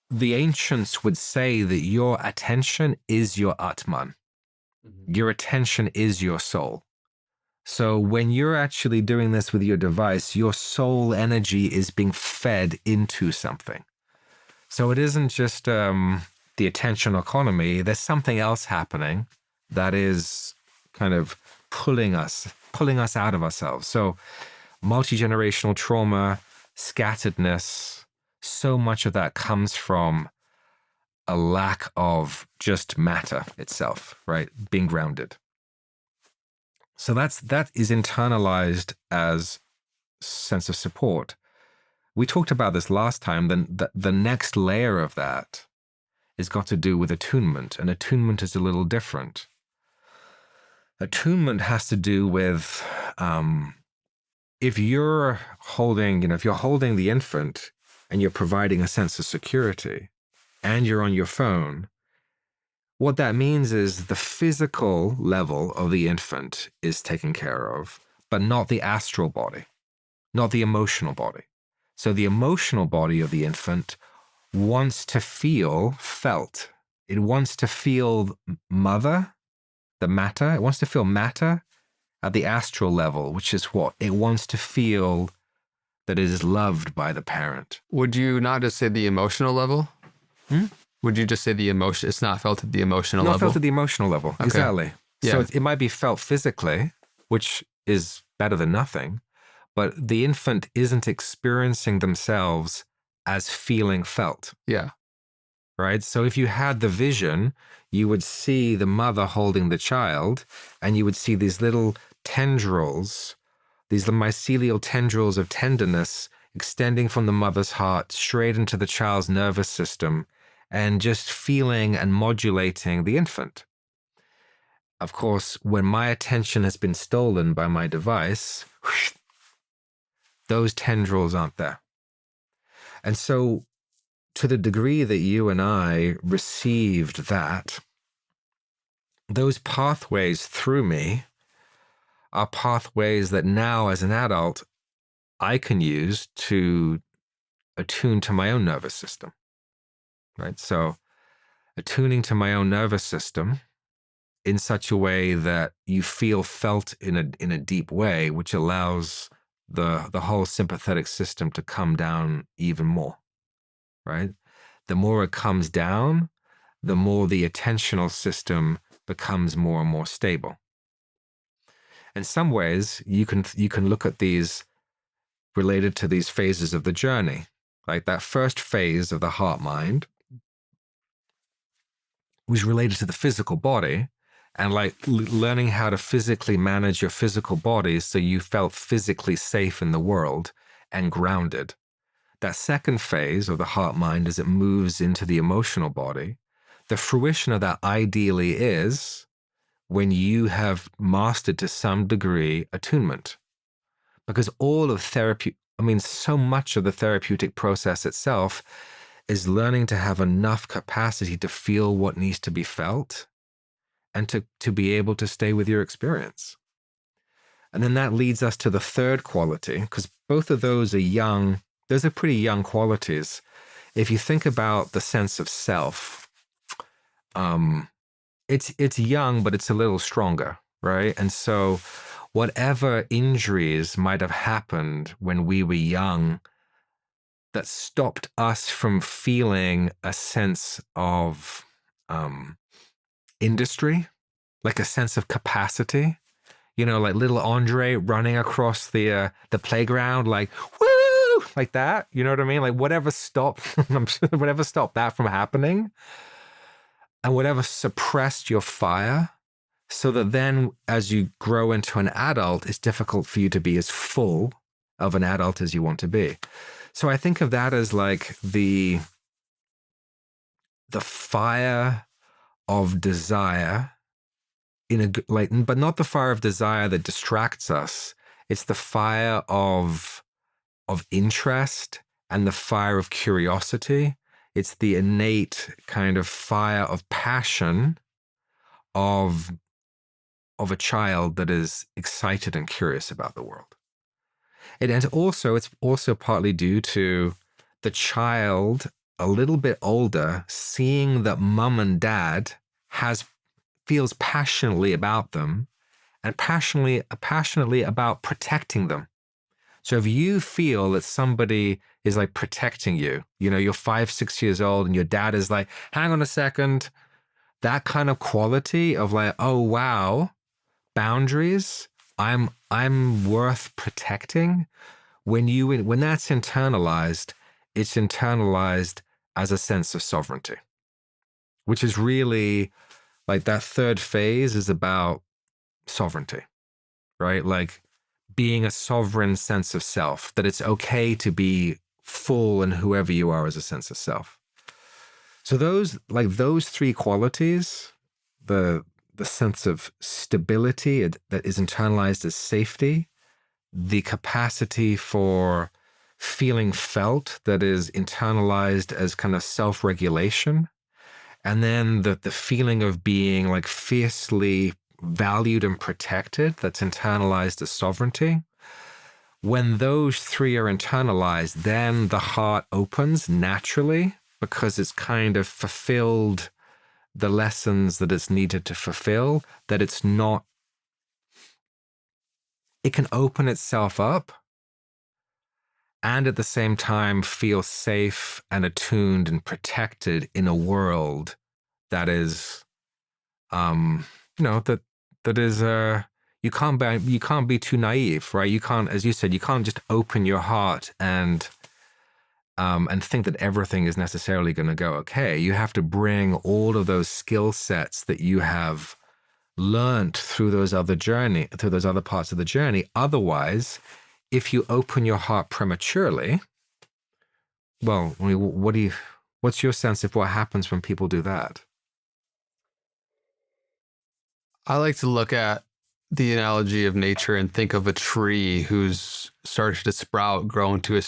the ancients would say that your attention is your Atman. Your attention is your soul. So when you're actually doing this with your device, your soul energy is being fed into something. So it isn't just the attention economy. There's something else happening that is kind of pulling us out of ourselves. So multi-generational trauma, scatteredness, so much of that comes from a lack of just matter itself, right? Being grounded. So that is internalized as sense of support. We talked about this last time. Then the next layer of that is got to do with attunement, and attunement is a little different. Attunement has to do with if you're holding the infant and you're providing a sense of security, and you're on your phone. What that means is the physical level of the infant is taken care of, but not the astral body, not the emotional body. So the emotional body of the infant wants to feel felt. It wants to feel mother, the matter. It wants to feel matter at the astral level, which is what? It wants to feel that it is loved by the parent. Would you not just say the emotional level? Would you just say the emotion? It's not felt at the emotional level? Not felt at the emotional level, okay. Exactly. Yeah. So it might be felt physically, which is better than nothing, but the infant isn't experiencing themselves as feeling felt. Yeah. Right? So if you had the vision, you would see the mother holding the child, and you would see these little tendrils, these mycelial tendrils of tenderness extending from the mother's heart straight into the child's nervous system, and just feeling and modulating the infant. Of course, when my attention has been stolen by my device, those tendrils aren't there. And so, to the degree that you and I received that, those pathways through me are pathways that now, as an adult, I can use to attune to my own nervous system. Right? So, attuning to my own nervous system in such a way that you feel felt in a deep way, which allows the whole sympathetic system to come down even more. Right? The more it comes down, the more the attentional system becomes more and more stable. In some ways, you can look at these related to these phases of the journey. Like that first phase of the heart-mind was related to the physical body, and like learning how to physically manage your physical body so you felt physically safe in the world and grounded. That second phase of the heart-mind, as it moves into the emotional body, the fruition of that ideally is when you have mastered to some degree attunement. Because all of therapy, so much of the therapeutic process itself is learning to have enough capacity to feel what needs to be felt and to be able to stay with your experience. And then that leads us to the third quality, because both of those are young. Those are pretty young qualities. If you think about the sense of self, it's young, but it's a little stronger, right? And so whatever injuries might have happened when we were young that stopped us from feeling a sense of industry, like a sense of capacity. You know, like little Andre running across the playground, like woo, like that. You know what I mean? Like whatever stopped, whatever stopped that from happening, and whatever suppressed your fire, so that then as you grow into an adult, it's difficult for you to be as full of an adult as you want to be. So I think of that as like the fire of desire. But not the fire of desire that distracts us. It's the fire of interest and the fire of curiosity. It's the innate kind of fire of passion of a child that is excited and curious about the world. It's also partly due to the child a little bit older seeing that mum and dad feels passionately about them and passionately about protecting them. So if you feel that somebody is like protecting you, you know, you're 5-6 years old and your dad is like, hang on a second, that kind of quality of like, oh wow, boundaries, I'm worth protecting. When that's internalized, it's internalized as a sense of sovereignty, which is really like that third phase is about sovereignty, right? Like being a sovereign sense of self, that it's okay to be full in whoever you are as a sense of self. So those three qualities, the sense of stability that is internalized as safety, the capacity for feeling felt that is internalized as kind of self-regulation, and then the feeling of being like fiercely valued and protected that's internalized as sovereignty. When those three are internalized, then the heart opens naturally because it's kind of fulfilled the lessons that it's needed to fulfill, that it can open itself up and at the same time feel safe and attuned and protected in a world that is, that is, you can't be too naive, right? You can't, as you said, you can't just open your heart and think that everything is necessarily going to go okay. You have to bring all of those skill sets that you have learned through those other parts of the journey. Otherwise, if you open your heart prematurely, well, I mean, what's your sense of what happens when people do that? I like to look at the analogy of nature and think of a tree who's started to sprout, grow into a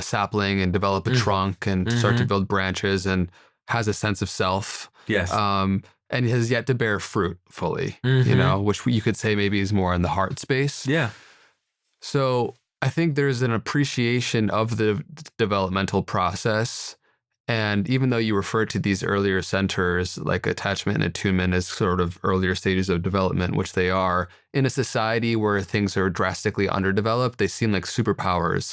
sapling and develop a trunk and start to build branches and has a sense of self. Yes. And has yet to bear fruit fully, you know, which you could say maybe is more in the heart space. Yeah. So I think there's an appreciation of the developmental process. And even though you refer to these earlier centers like attachment and attunement as sort of earlier stages of development, which they are, in a society where things are drastically underdeveloped, they seem like superpowers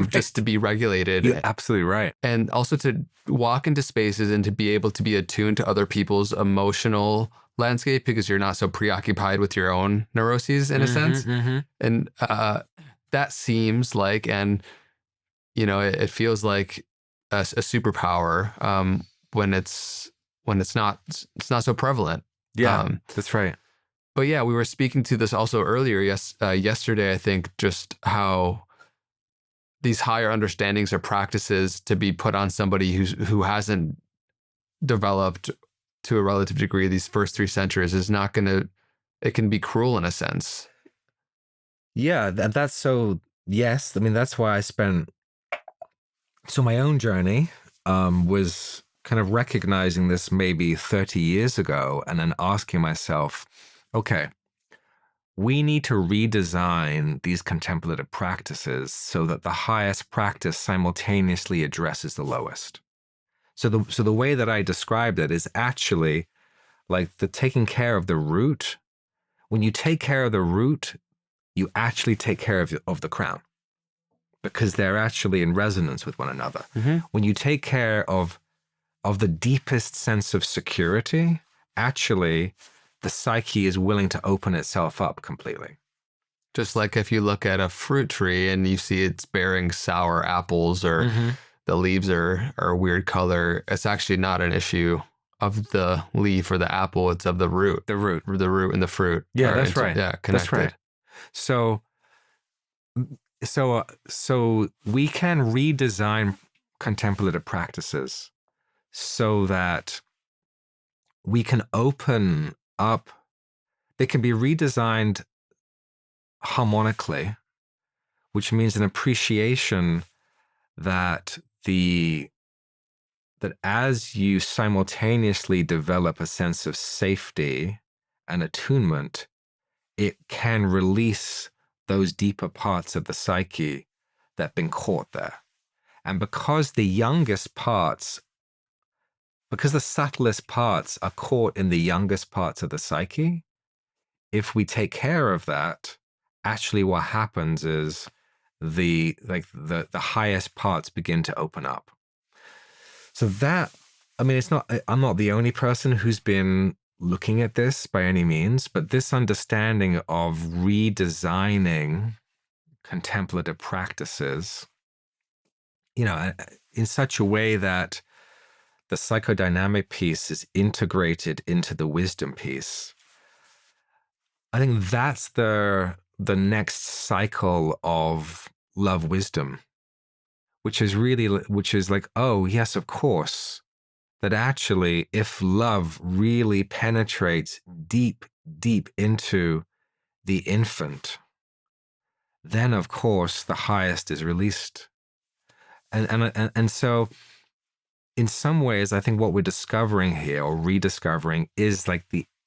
just to be regulated. You're absolutely right. And also to walk into spaces and to be able to be attuned to other people's emotional landscape because you're not so preoccupied with your own neuroses in a sense. And that seems like, and you know, it feels like a superpower when it's not so prevalent. Yeah, that's right. But yeah, we were speaking to this also earlier. Yesterday, I think, just how these higher understandings or practices to be put on somebody who hasn't developed to a relative degree these first 3 centuries is not going to. It can be cruel in a sense. Yeah, that's so. Yes, I mean that's why I spent. So my own journey was kind of recognizing this maybe 30 years ago and then asking myself, okay, we need to redesign these contemplative practices so that the highest practice simultaneously addresses the lowest. So the way that I described it is actually like the taking care of the root. When you take care of the root, you actually take care of the crown, because they're actually in resonance with one another. When you take care of of the deepest sense of security, actually, the psyche is willing to open itself up completely. Just like if you look at a fruit tree and you see it's bearing sour apples, or the leaves are a weird color, it's actually not an issue of the leaf or the apple, it's of the root. The root. The root and the fruit. Yeah, that's right. Yeah, connected. That's right. So we can redesign contemplative practices so that we can open up, they can be redesigned harmonically, which means an appreciation that that as you simultaneously develop a sense of safety and attunement, it can release those deeper parts of the psyche that have been caught there. And because the subtlest parts are caught in the youngest parts of the psyche, if we take care of that, actually what happens is the highest parts begin to open up. So that, I mean, I'm not the only person who's been looking at this by any means, but this understanding of redesigning contemplative practices, in such a way that the psychodynamic piece is integrated into the wisdom piece, I think that's the next cycle of love wisdom, which is like, oh yes, of course, that actually if love really penetrates deep, deep into the infant, then of course the highest is released. And so in some ways, I think what we're discovering here, or rediscovering, is like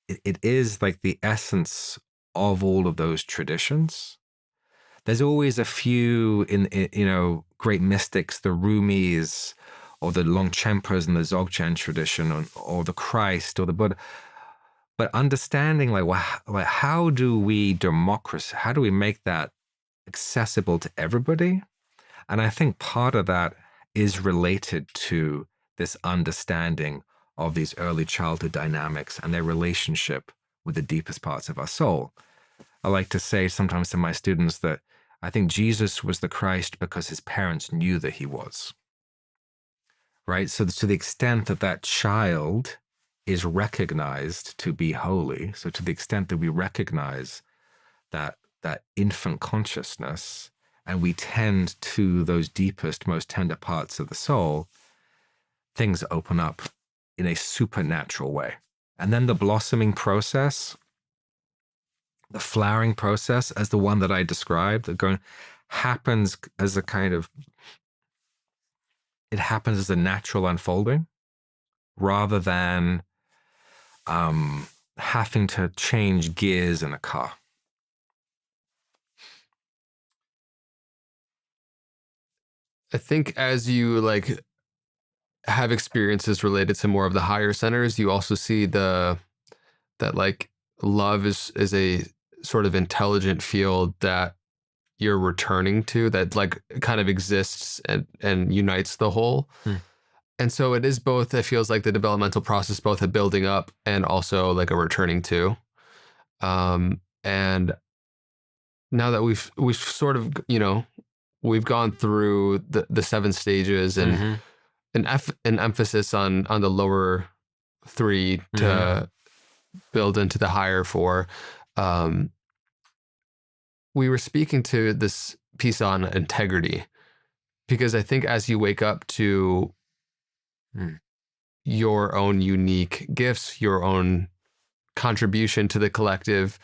it is like the essence of all of those traditions. There's always a few great mystics, the Rumis, or the Longchenpas and the Dzogchen tradition, or the Christ, or the Buddha. But understanding how do we make that accessible to everybody? And I think part of that is related to this understanding of these early childhood dynamics and their relationship with the deepest parts of our soul. I like to say sometimes to my students that I think Jesus was the Christ because his parents knew that he was. Right? So to the extent that that child is recognized to be holy, so to the extent that we recognize that infant consciousness, and we tend to those deepest, most tender parts of the soul, things open up in a supernatural way. And then the blossoming process, the flowering process, as the one that I described, happens as it happens as a natural unfolding, rather than having to change gears in a car. I think as you have experiences related to more of the higher centers, you also see that love is a sort of intelligent field that you're returning to, that kind of exists and unites the whole. And so it is both, it feels like the developmental process, both a building up and also like a returning to. And now that we've sort of, we've gone through the 7 stages and an emphasis on the lower 3 to build into the higher 4. We were speaking to this piece on integrity, because I think as you wake up to your own unique gifts, your own contribution to the collective,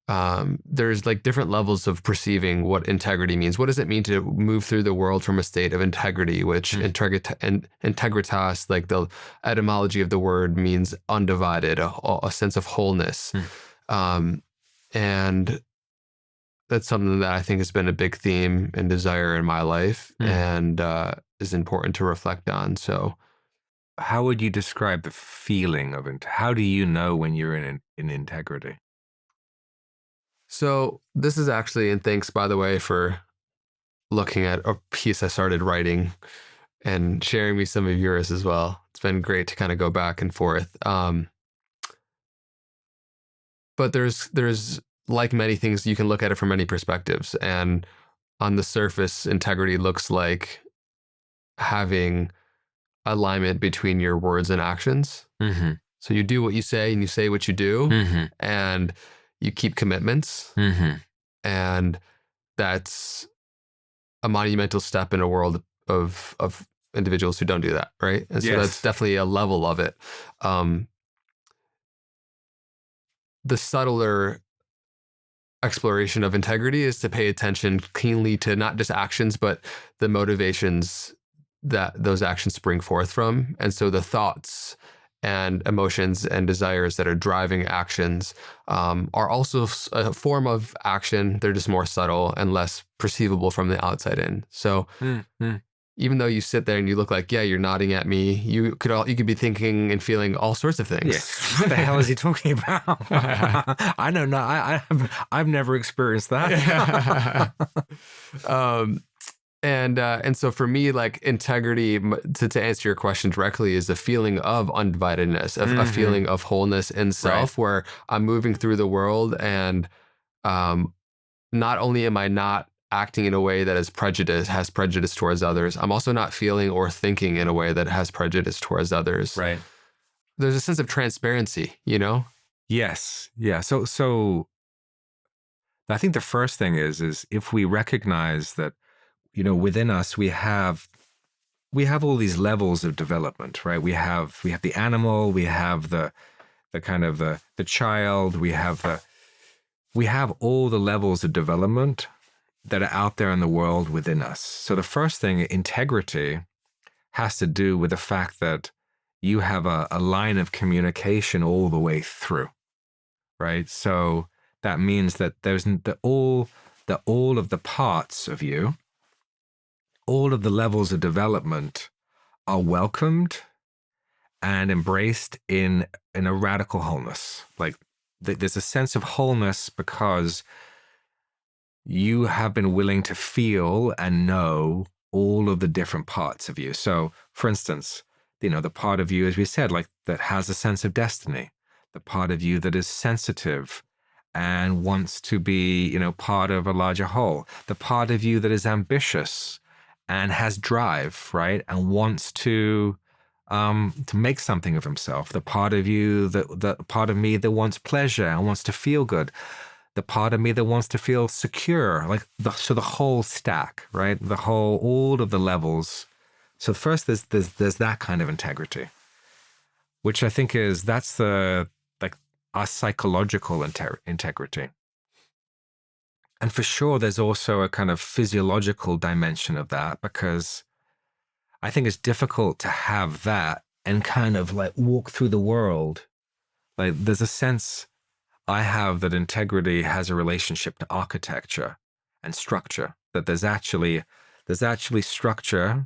there's different levels of perceiving what integrity means. What does it mean to move through the world from a state of integrity, which integritas, like the etymology of the word, means undivided, a sense of wholeness. And that's something that I think has been a big theme and desire in my life, and is important to reflect on. So how would you describe the feeling of it? How do you know when you're in integrity? So this is actually, and thanks, by the way, for looking at a piece I started writing and sharing me some of yours as well. It's been great to kind of go back and forth. But there's like many things, you can look at it from many perspectives. And on the surface, integrity looks like having alignment between your words and actions. Mm-hmm. So you do what you say and you say what you do, Mm-hmm. and you keep commitments. Mm-hmm. And that's a monumental step in a world of individuals who don't do that, right? And so that's Yes. definitely a level of it. The subtler exploration of integrity is to pay attention keenly to not just actions, but the motivations that those actions spring forth from. And so the thoughts and emotions and desires that are driving actions are also a form of action. They're just more subtle and less perceivable from the outside in. So Mm-hmm. even though you sit there and you look like, yeah, you're nodding at me, you could be thinking and feeling all sorts of things. Yes. What the hell is he talking about? I know not. I've never experienced that. And so for me, like integrity, to answer your question directly, is a feeling of undividedness, a feeling of wholeness in self, where I'm moving through the world, and not only am I not acting in a way that has prejudice towards others, I'm also not feeling or thinking in a way that has prejudice towards others. Right. There's a sense of transparency, you know? Yes. Yeah. So I think the first thing is if we recognize that, within us we have all these levels of development, right? We have the animal, we have the kind of the child, we have all the levels of development that are out there in the world within us. So the first thing, integrity, has to do with the fact that you have a line of communication all the way through, right? So that means that there's all of the parts of you, all of the levels of development are welcomed and embraced in a radical wholeness. Like there's a sense of wholeness because you have been willing to feel and know all of the different parts of you. So, for instance, the part of you, as we said, like that has a sense of destiny, the part of you that is sensitive and wants to be, part of a larger whole, the part of you that is ambitious and has drive, right, and wants to make something of himself, the part of you the part of me that wants pleasure and wants to feel good, the part of me that wants to feel secure, like the whole stack, right? All of the levels. So first, there's that kind of integrity, which I think that's our psychological integrity. And for sure, there's also a kind of physiological dimension of that, because I think it's difficult to have that and kind of like walk through the world. Like there's a sense I have that integrity has a relationship to architecture and structure, that there's actually structure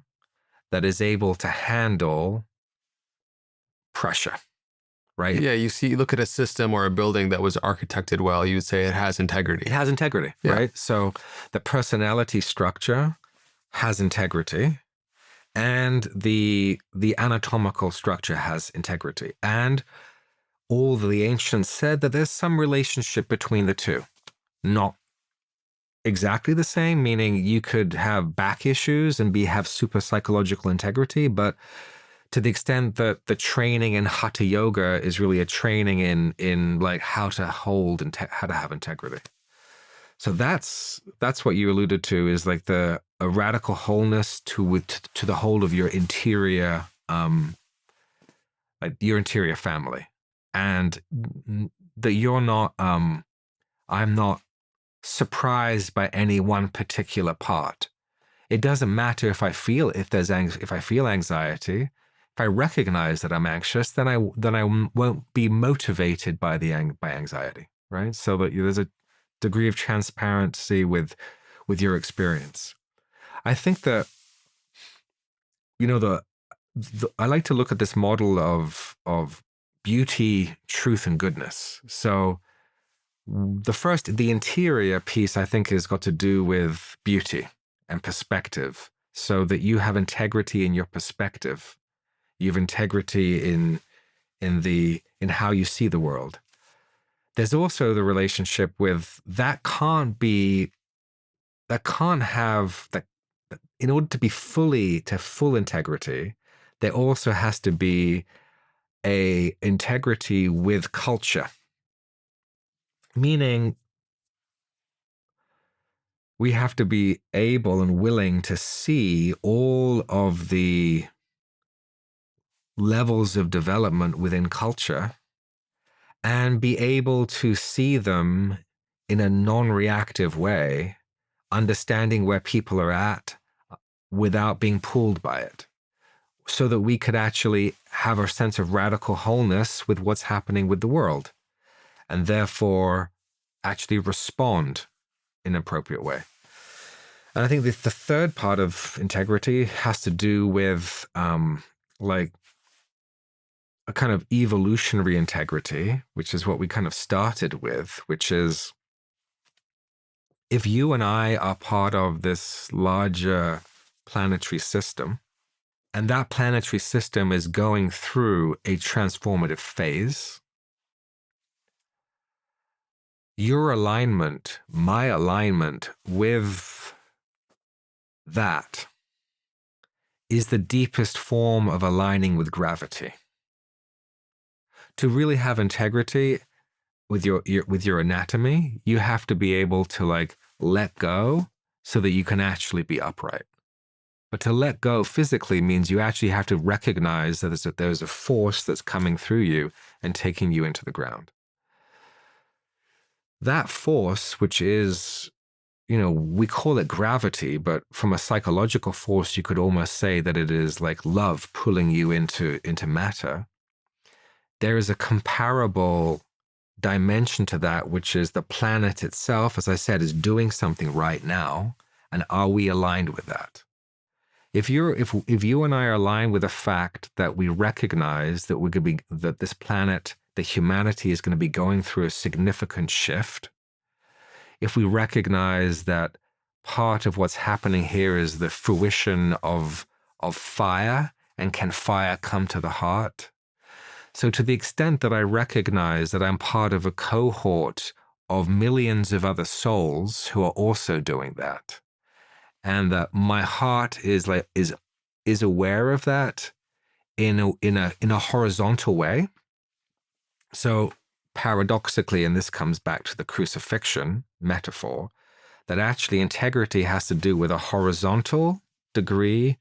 that is able to handle pressure, right? Yeah, you look at a system or a building that was architected well, you would say it has integrity. It has integrity, Yeah. right? So the personality structure has integrity, and the anatomical structure has integrity. And all the ancients said that there's some relationship between the two. Not exactly the same, meaning you could have back issues and have super psychological integrity, but to the extent that the training in hatha yoga is really a training in like how to hold and how to have integrity. So that's what you alluded to, is like a radical wholeness to the whole of your interior, like your interior family, and that you're not. I'm not surprised by any one particular part. It doesn't matter if I feel anxiety. If I recognize that I'm anxious, then I won't be motivated by anxiety, right? So that there's a degree of transparency with your experience. I think that I like to look at this model of beauty, truth, and goodness. So the interior piece, I think, has got to do with beauty and perspective. so that you have integrity in your perspective. You have integrity in how you see the world. There's also the relationship with that in order to be full integrity, there also has to be a integrity with culture. Meaning we have to be able and willing to see all of the levels of development within culture and be able to see them in a non-reactive way, understanding where people are at without being pulled by it, so that we could actually have a sense of radical wholeness with what's happening with the world, and therefore actually respond in an appropriate way. And I think the third part of integrity has to do with like a kind of evolutionary integrity, which is what we kind of started with, which is if you and I are part of this larger planetary system, and that planetary system is going through a transformative phase, your alignment, my alignment with that is the deepest form of aligning with gravity. To really have integrity with your anatomy, you have to be able to like let go so that you can actually be upright. But to let go physically means you actually have to recognize that there's a force that's coming through you and taking you into the ground. That force, which is, we call it gravity, but from a psychological force, you could almost say that it is like love pulling you into matter. There is a comparable dimension to that, which is the planet itself, as I said, is doing something right now. And are we aligned with that? If you and I are aligned with the fact that we recognize that this planet, that humanity is going to be going through a significant shift, if we recognize that part of what's happening here is the fruition of fire, and can fire come to the heart? So to the extent that I recognize that I'm part of a cohort of millions of other souls who are also doing that, and that my heart is aware of that in a horizontal way. So paradoxically, and this comes back to the crucifixion metaphor, that actually integrity has to do with a horizontal degree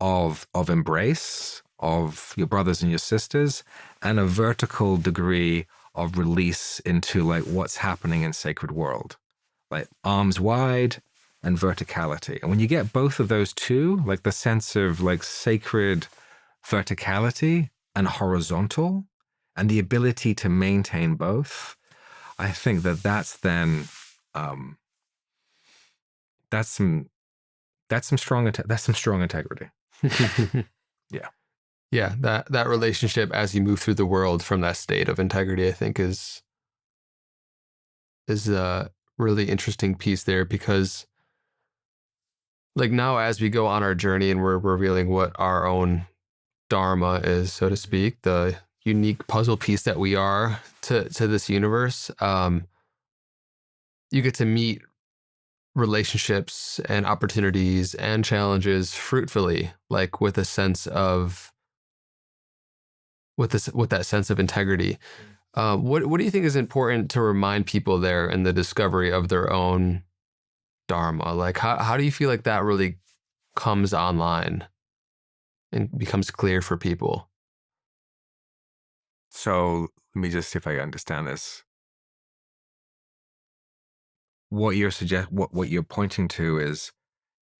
of embrace of your brothers and your sisters, and a vertical degree of release into like what's happening in sacred world, like arms wide and verticality. And when you get both of those two, like the sense of like sacred verticality and horizontal, and the ability to maintain both, I think that's then that's some strong integrity. Yeah. Yeah, that relationship as you move through the world from that state of integrity, I think is a really interesting piece there, because like now as we go on our journey and we're revealing what our own dharma is, so to speak, the unique puzzle piece that we are to this universe, you get to meet relationships and opportunities and challenges fruitfully, like with a sense of with that sense of integrity. What do you think is important to remind people there in the discovery of their own dharma? Like how do you feel like that really comes online and becomes clear for people? So let me just see if I understand this. What you're pointing to is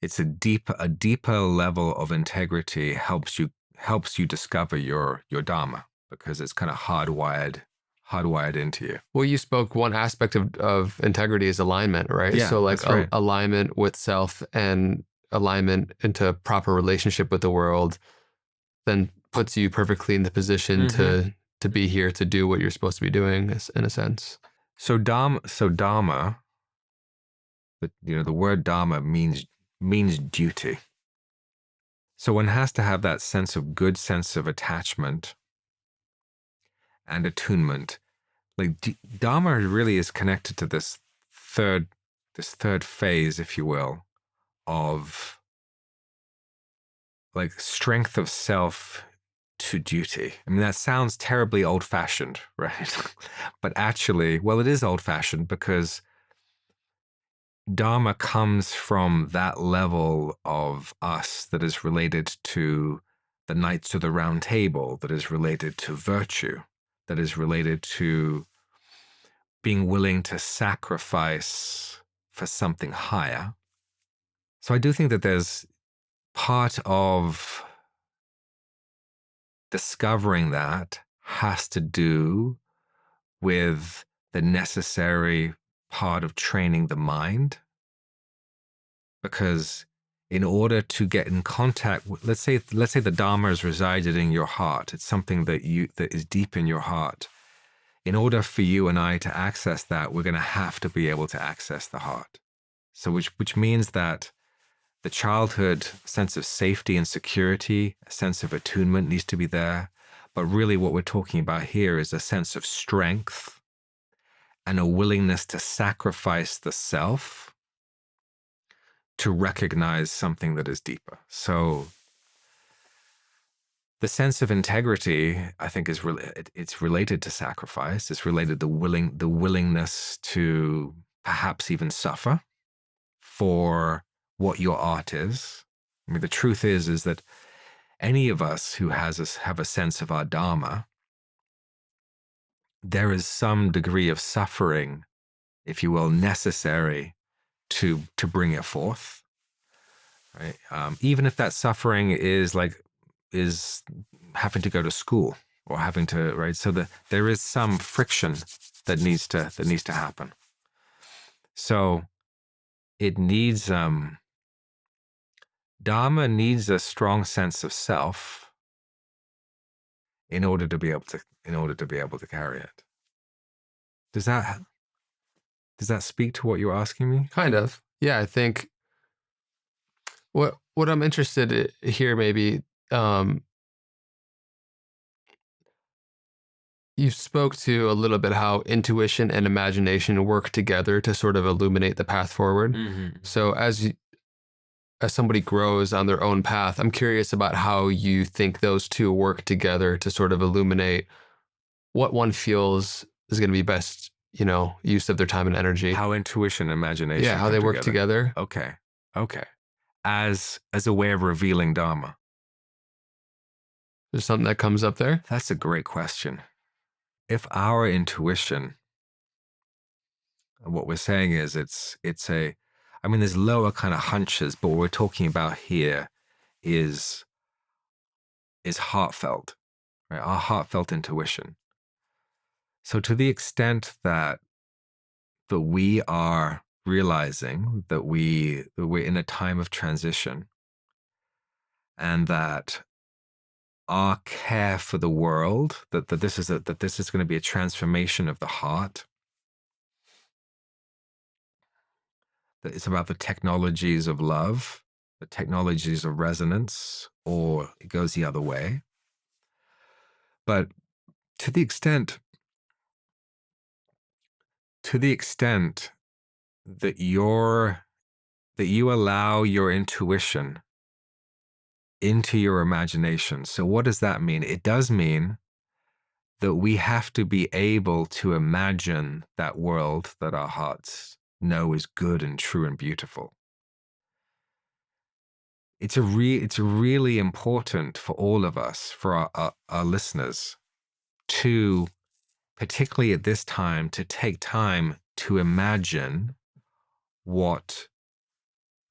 it's a deeper level of integrity helps you discover your dharma, because it's kind of hardwired into you. Well, you spoke one aspect of integrity is alignment, right? Yeah, So like that's right. alignment with self and alignment into proper relationship with the world then puts you perfectly in the position to be here to do what you're supposed to be doing, in a sense. So dharma, the word dharma means duty. So one has to have that good sense of attachment and attunement. Like dharma really is connected to this third phase, if you will, of like strength of self to duty. I mean, that sounds terribly old-fashioned, right? But actually, well, it is old-fashioned because dharma comes from that level of us that is related to the Knights of the Round Table, that is related to virtue, that is related to being willing to sacrifice for something higher. So I do think that there's part of discovering that has to do with the necessary part of training the mind. Because in order to get in contact with, let's say the Dharma has resided in your heart. It's something that is deep in your heart. In order for you and I to access that, we're going to have to be able to access the heart. So which means that the childhood sense of safety and security, a sense of attunement needs to be there. But really what we're talking about here is a sense of strength and a willingness to sacrifice the self to recognize something that is deeper. So the sense of integrity, I think, it's related to sacrifice. It's related to the willingness to perhaps even suffer for what your art is. I mean, the truth is that any of us who have a sense of our dharma, there is some degree of suffering, if you will, necessary to bring it forth. Right? Even if that suffering is having to go to school or having to, right? So there is some friction that needs to happen. So it needs dharma needs a strong sense of self in order to be able to carry it. Does that speak to what you're asking me? Kind of. Yeah, I think what I'm interested here maybe, you spoke to a little bit how intuition and imagination work together to sort of illuminate the path forward. Mm-hmm. So as somebody grows on their own path, I'm curious about how you think those two work together to sort of illuminate what one feels is going to be best, use of their time and energy. How intuition and imagination Yeah, how come they work together. Okay. As a way of revealing dharma. There's something that comes up there. That's a great question. If our intuition, what we're saying is there's lower kind of hunches, but what we're talking about here is heartfelt, right? Our heartfelt intuition. So to the extent that we are realizing that we're in a time of transition and that our care for the world, that this is going to be a transformation of the heart, that it's about the technologies of love, the technologies of resonance, or it goes the other way. But to the extent that you allow your intuition into your imagination. So what does that mean? It does mean that we have to be able to imagine that world that our hearts know is good and true and beautiful. It's really important for all of us, for our listeners, to, particularly at this time, to take time to imagine what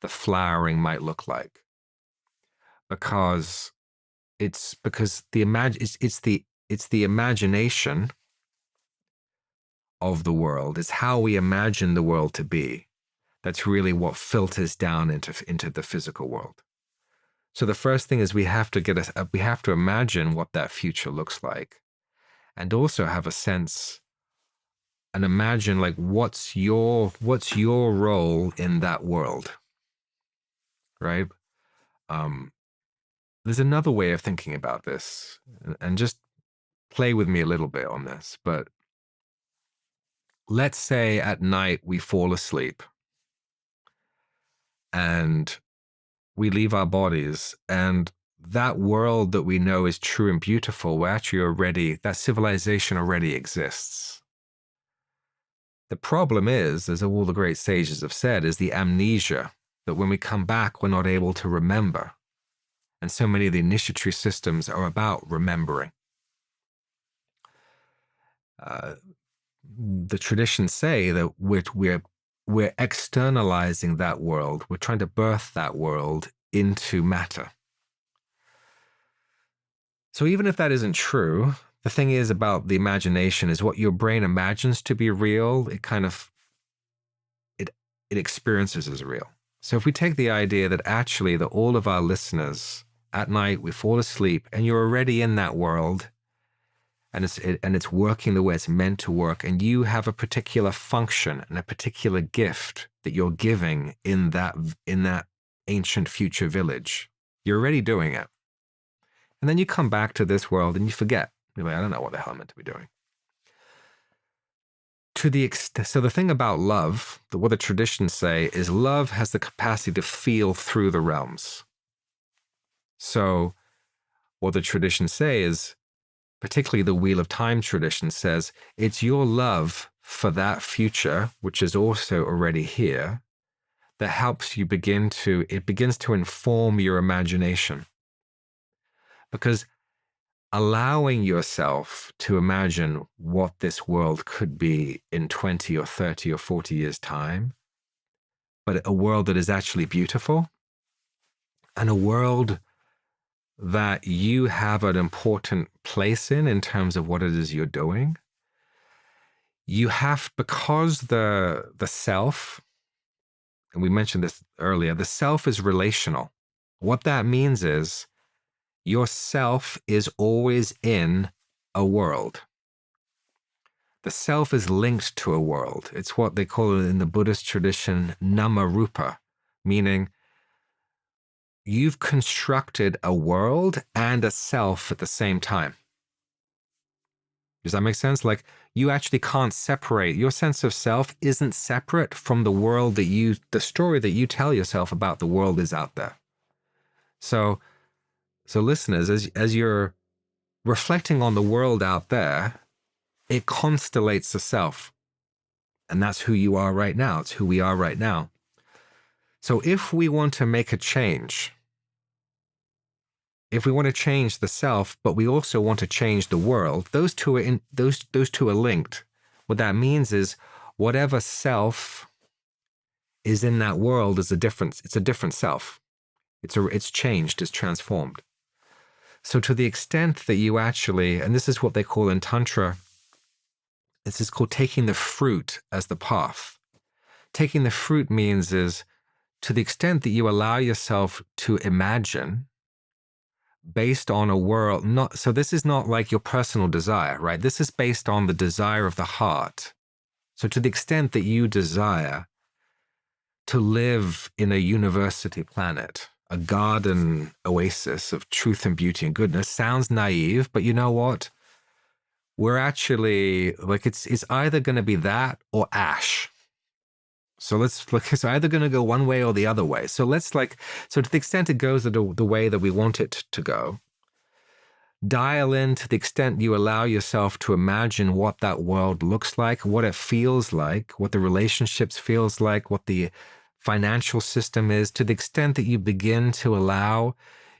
the flowering might look like. Because it's the imagination of the world. It's how we imagine the world to be. That's really what filters down into the physical world. So the first thing is we have to imagine what that future looks like, and also have a sense and imagine like what's your role in that world, right? there's another way of thinking about this, and just play with me a little bit on this. But let's say at night we fall asleep and we leave our bodies, and that world that we know is true and beautiful, we're actually already, that civilization already exists. The problem is, as all the great sages have said, is the amnesia, that when we come back, we're not able to remember. And so many of the initiatory systems are about remembering. The traditions say that we're externalizing that world. We're trying to birth that world into matter. So even if that isn't true, the thing is about the imagination is what your brain imagines to be real, it experiences as real. So if we take the idea that actually that all of our listeners at night, we fall asleep and you're already in that world, and it's working the way it's meant to work, and you have a particular function and a particular gift that you're giving in that ancient future village. You're already doing it. And then you come back to this world and you forget. You're like, I don't know what the hell I'm meant to be doing. So the thing about love, what the traditions say, is love has the capacity to feel through the realms. So what the traditions say is, particularly the Wheel of Time tradition says, it's your love for that future, which is also already here, that helps you begins to inform your imagination. Because allowing yourself to imagine what this world could be in 20 or 30 or 40 years' time, but a world that is actually beautiful, and a world that you have an important place in terms of what it is you're doing, you have, because the self, and we mentioned this earlier, the self is relational. What that means is your self is always in a world. The self is linked to a world. It's what they call it in the Buddhist tradition, nama rupa, meaning you've constructed a world and a self at the same time. Does that make sense? Like, you actually can't separate. Your sense of self isn't separate from the world the story that you tell yourself about the world is out there. So listeners, as you're reflecting on the world out there, it constellates the self. And that's who you are right now. It's who we are right now. So if we want to make a change, if we want to change the self, but we also want to change the world, those two are linked. What that means is whatever self is in that world is a different self. It's changed, it's transformed. So to the extent that you actually, and this is what they call in Tantra, this is called taking the fruit as the path. Taking the fruit means is to the extent that you allow yourself to imagine based on a world, so this is not like your personal desire, right? This is based on the desire of the heart. So to the extent that you desire to live in a university planet, a garden oasis of truth and beauty and goodness, sounds naive, but you know what? We're actually, like, it's either going to be that or ash. So it's either going to go one way or the other way. So so to the extent it goes the way that we want it to go, dial in to the extent you allow yourself to imagine what that world looks like, what it feels like, what the relationships feels like, what the financial system is, to the extent that you begin to allow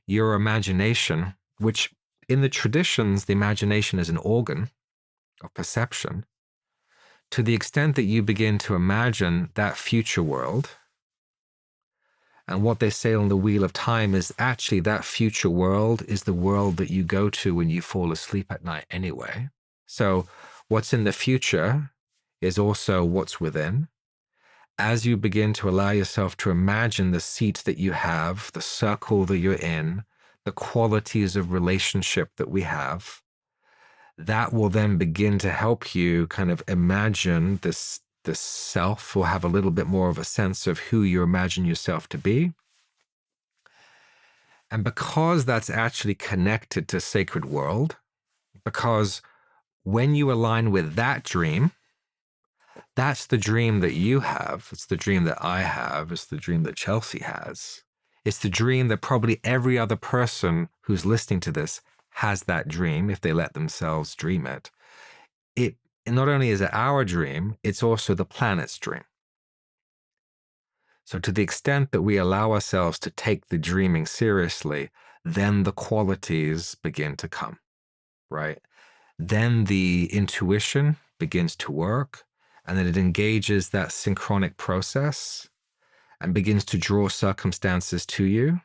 your imagination, which in the traditions, the imagination is an organ of perception, to the extent that you begin to imagine that future world, and what they say on the Wheel of Time is actually that future world is the world that you go to when you fall asleep at night anyway. So what's in the future is also what's within. As you begin to allow yourself to imagine the seat that you have, the circle that you're in, the qualities of relationship that we have, that will then begin to help you kind of imagine this self, or have a little bit more of a sense of who you imagine yourself to be. And because that's actually connected to sacred world, because when you align with that dream, that's the dream that you have. It's the dream that I have. It's the dream that Chelsea has. It's the dream that probably every other person who's listening to this has that dream if they let themselves dream it. It not only is it our dream, it's also the planet's dream. So to the extent that we allow ourselves to take the dreaming seriously, then the qualities begin to come, right? Then the intuition begins to work, and then it engages that synchronic process and begins to draw circumstances to you.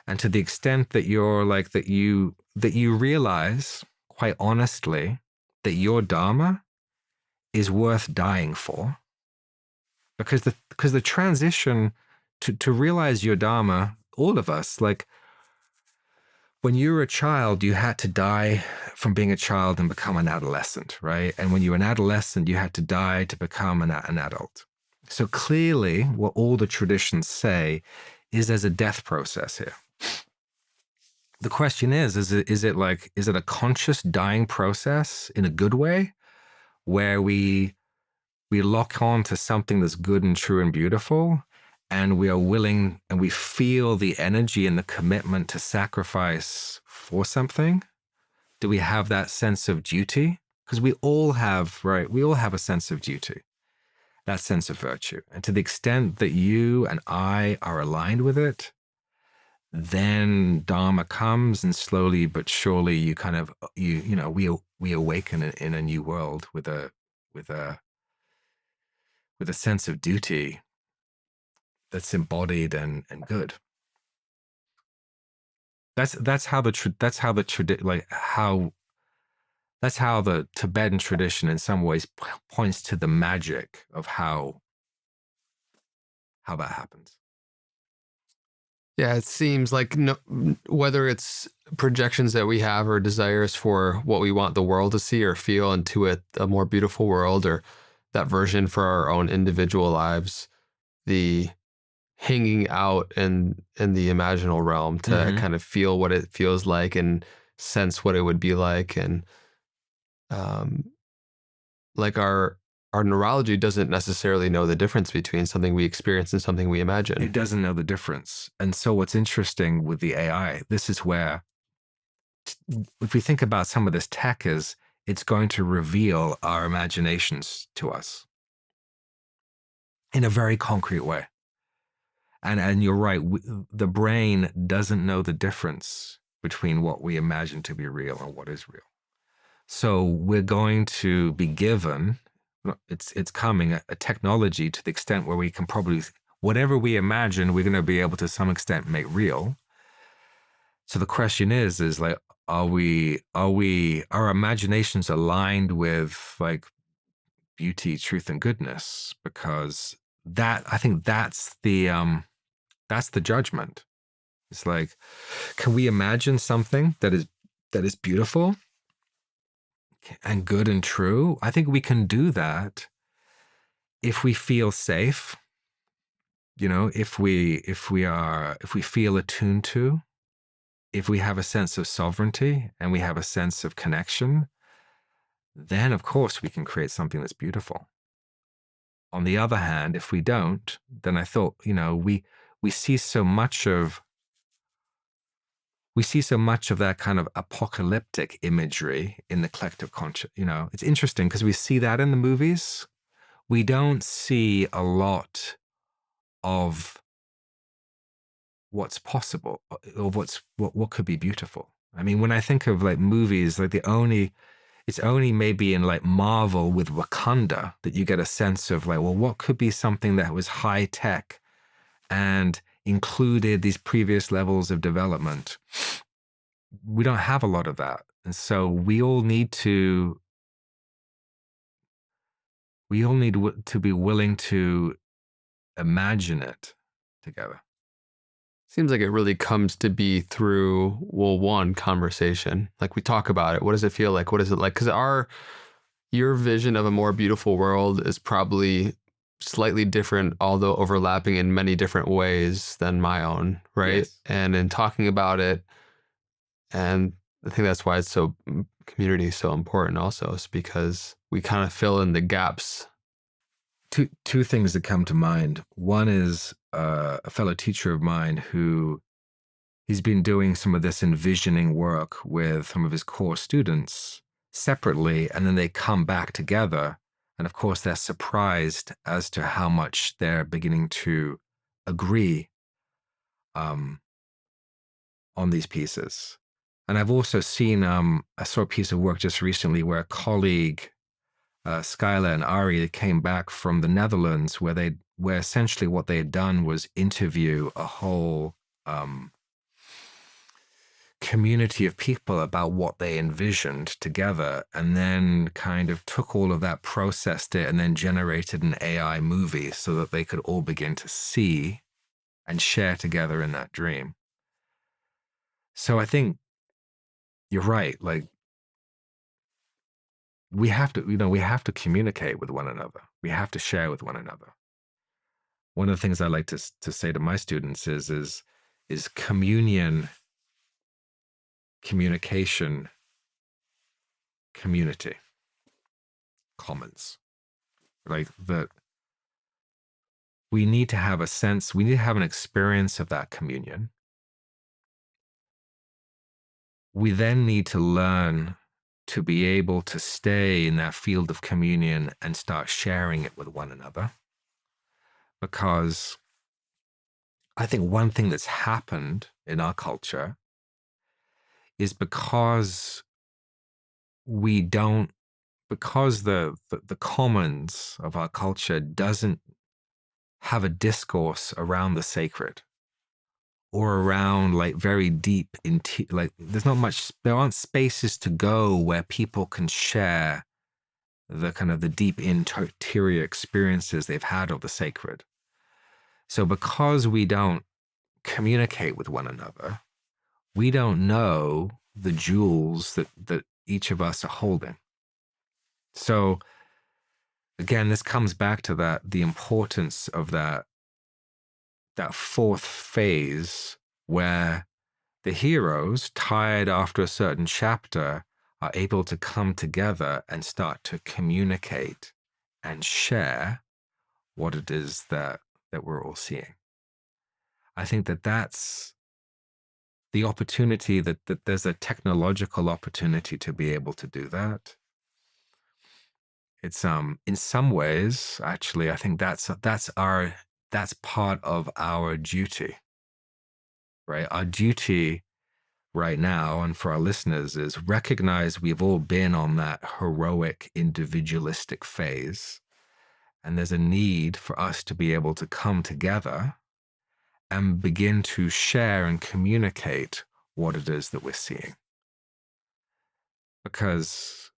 And to the extent that you're like that you realize quite honestly that your dharma is worth dying for, because the transition to realize your dharma, all of us, like when you were a child, you had to die from being a child and become an adolescent, right? And when you were an adolescent, you had to die to become an adult. So clearly, what all the traditions say is there's a death process here. The question is it a conscious dying process in a good way, where we lock on to something that's good and true and beautiful, and we are willing and we feel the energy and the commitment to sacrifice for something? Do we have that sense of duty? Because we all have, right? We all have a sense of duty, that sense of virtue. And to the extent that you and I are aligned with it, then dharma comes, and slowly but surely you kind of, we awaken in a new world with a sense of duty that's embodied and good. That's how the Tibetan tradition in some ways points to the magic of how that happens. Yeah, it seems like whether it's projections that we have or desires for what we want the world to see or feel into it, a more beautiful world, or that version for our own individual lives, the hanging out in the imaginal realm to kind of feel what it feels like and sense what it would be like. And like our neurology doesn't necessarily know the difference between something we experience and something we imagine. It doesn't know the difference. And so what's interesting with the AI, this is where, if we think about some of this tech, is it's going to reveal our imaginations to us in a very concrete way. And you're right, the brain doesn't know the difference between what we imagine to be real and what is real. So we're going to be given, it's coming, a technology to the extent where we can probably, whatever we imagine, we're going to be able to some extent make real. So the question is like, our imaginations aligned with like beauty, truth, and goodness? Because I think that's the judgment. It's like, can we imagine something that is beautiful and good and true? I think we can do that if we feel safe, if we feel attuned to, if we have a sense of sovereignty and we have a sense of connection, then of course we can create something that's beautiful. On the other hand, if we don't, then I thought, we see so much of that kind of apocalyptic imagery in the collective conscious. It's interesting because we see that in the movies. We don't see a lot of what's possible, or what could be beautiful. I mean, when I think of like movies, like it's only maybe in like Marvel with Wakanda that you get a sense of like, well, what could be something that was high tech and included these previous levels of development. We don't have a lot of that. And so we all need to be willing to imagine it together. Seems like it really comes to be through, well, one, conversation. Like we talk about it. What does it feel like? What is it like? Because your vision of a more beautiful world is probably slightly different, although overlapping in many different ways than my own, right? Yes. And in talking about it, and I think that's why it's so community is so important also, is because we kind of fill in the gaps. Two things that come to mind. One is a fellow teacher of mine who he's been doing some of this envisioning work with some of his core students separately, and then they come back together. And of course, they're surprised as to how much they're beginning to agree on these pieces. And I've also seen, I saw a piece of work just recently where a colleague, Skylar and Ari, came back from the Netherlands, where essentially what they had done was interview a whole community of people about what they envisioned together, and then kind of took all of that, processed it, and then generated an AI movie so that they could all begin to see and share together in that dream. So I think you're right. Like, we have to communicate with one another. We have to share with one another. One of the things I like to say to my students is communion, communication, community, commons. Like that, we need to have a sense, we need to have an experience of that communion. We then need to learn to be able to stay in that field of communion and start sharing it with one another. Because I think one thing that's happened in our culture is because we don't, because the commons of our culture doesn't have a discourse around the sacred, or around like very deep like there aren't spaces to go where people can share the kind of the deep interior experiences they've had of the sacred. So because we don't communicate with one another, we don't know the jewels that each of us are holding. So again, this comes back to the importance of that fourth phase, where the heroes, tired after a certain chapter, are able to come together and start to communicate and share what it is that we're all seeing. I think that's the opportunity, that there's a technological opportunity to be able to do that. It's in some ways, actually, I think that's part of our duty, right? Our duty right now, and for our listeners, is recognize we've all been on that heroic individualistic phase, and there's a need for us to be able to come together and begin to share and communicate what it is that we're seeing. Because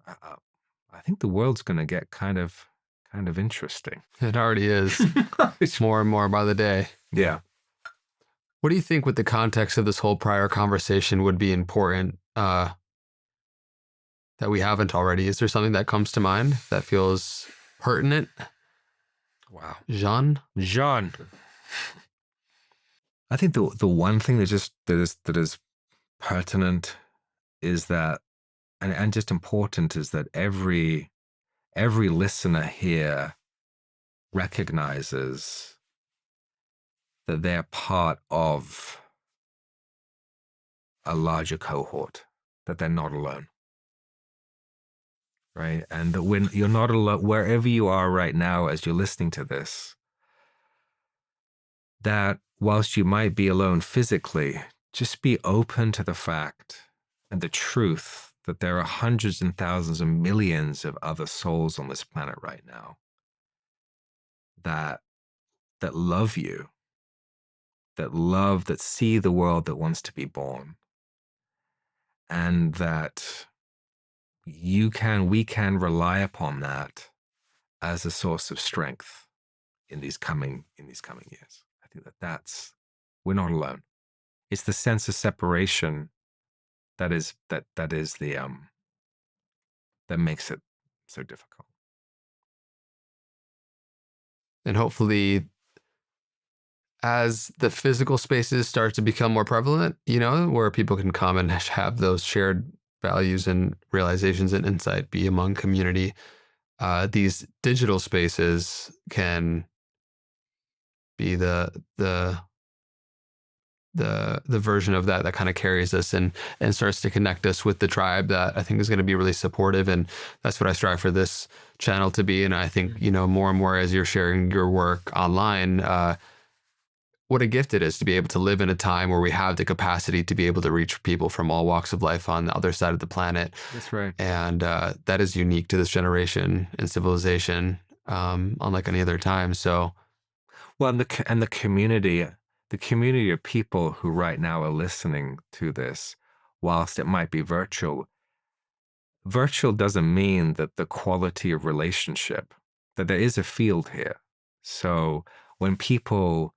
I think the world's going to get kind of interesting. It already is. It's more and more by the day. Yeah. What do you think, with the context of this whole prior conversation, would be important that we haven't already? Is there something that comes to mind that feels pertinent? Wow. Jean? I think the one thing that is pertinent is that, and just important, is that every listener here recognizes that they're part of a larger cohort, that they're not alone, right? And that when you're not alone, wherever you are right now as you're listening to this, that whilst you might be alone physically, just be open to the fact and the truth that there are hundreds and thousands and millions of other souls on this planet right now that love you, that see the world that wants to be born, and that we can rely upon that as a source of strength in these coming years. I think we're not alone. It's the sense of separation that makes it so difficult. And hopefully, as the physical spaces start to become more prevalent, where people can come and have those shared values and realizations and insight be among community, these digital spaces can be the version of that kind of carries us and starts to connect us with the tribe that I think is going to be really supportive. And that's what I strive for this channel to be. And I think, more and more as you're sharing your work online, what a gift it is to be able to live in a time where we have the capacity to be able to reach people from all walks of life on the other side of the planet. That's right. And that is unique to this generation and civilization, unlike any other time. So, well, and the community of people who right now are listening to this, whilst it might be virtual doesn't mean that the quality of relationship, that there is a field here. So when people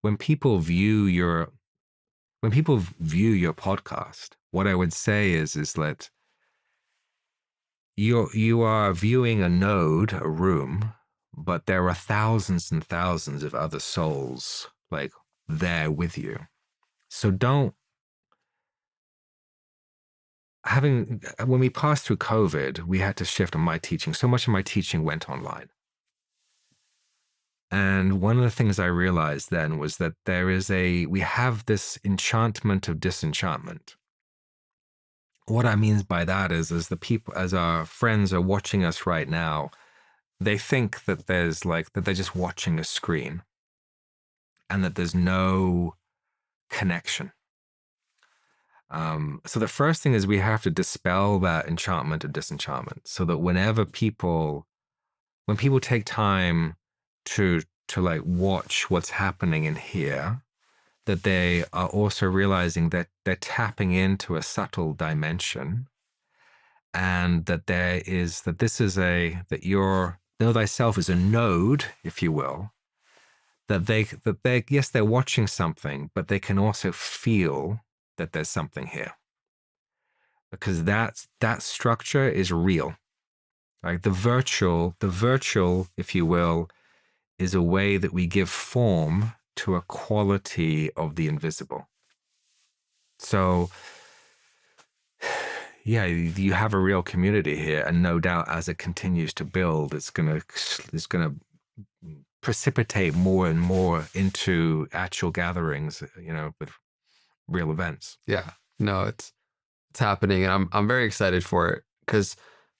view your podcast, what I would say is that you are viewing a node, a room, but there are thousands and thousands of other souls like there with you. So when we passed through COVID, we had to shift on my teaching. So much of my teaching went online. And one of the things I realized then was that we have this enchantment of disenchantment. What I mean by that is the people, as our friends are watching us right now, they think that that they're just watching a screen and that there's no connection. So the first thing is we have to dispel that enchantment of disenchantment, so that when people take time to like watch what's happening in here, that they are also realizing that they're tapping into a subtle dimension, and that your know thyself is a node, if you will, yes, they're watching something, but they can also feel that there's something here, because that structure is real. Like the virtual, if you will, is a way that we give form to a quality of the invisible. So, yeah, you have a real community here, and no doubt as it continues to build, it's gonna precipitate more and more into actual gatherings, with real events. yeah, no, it's happening, and I'm very excited for it, because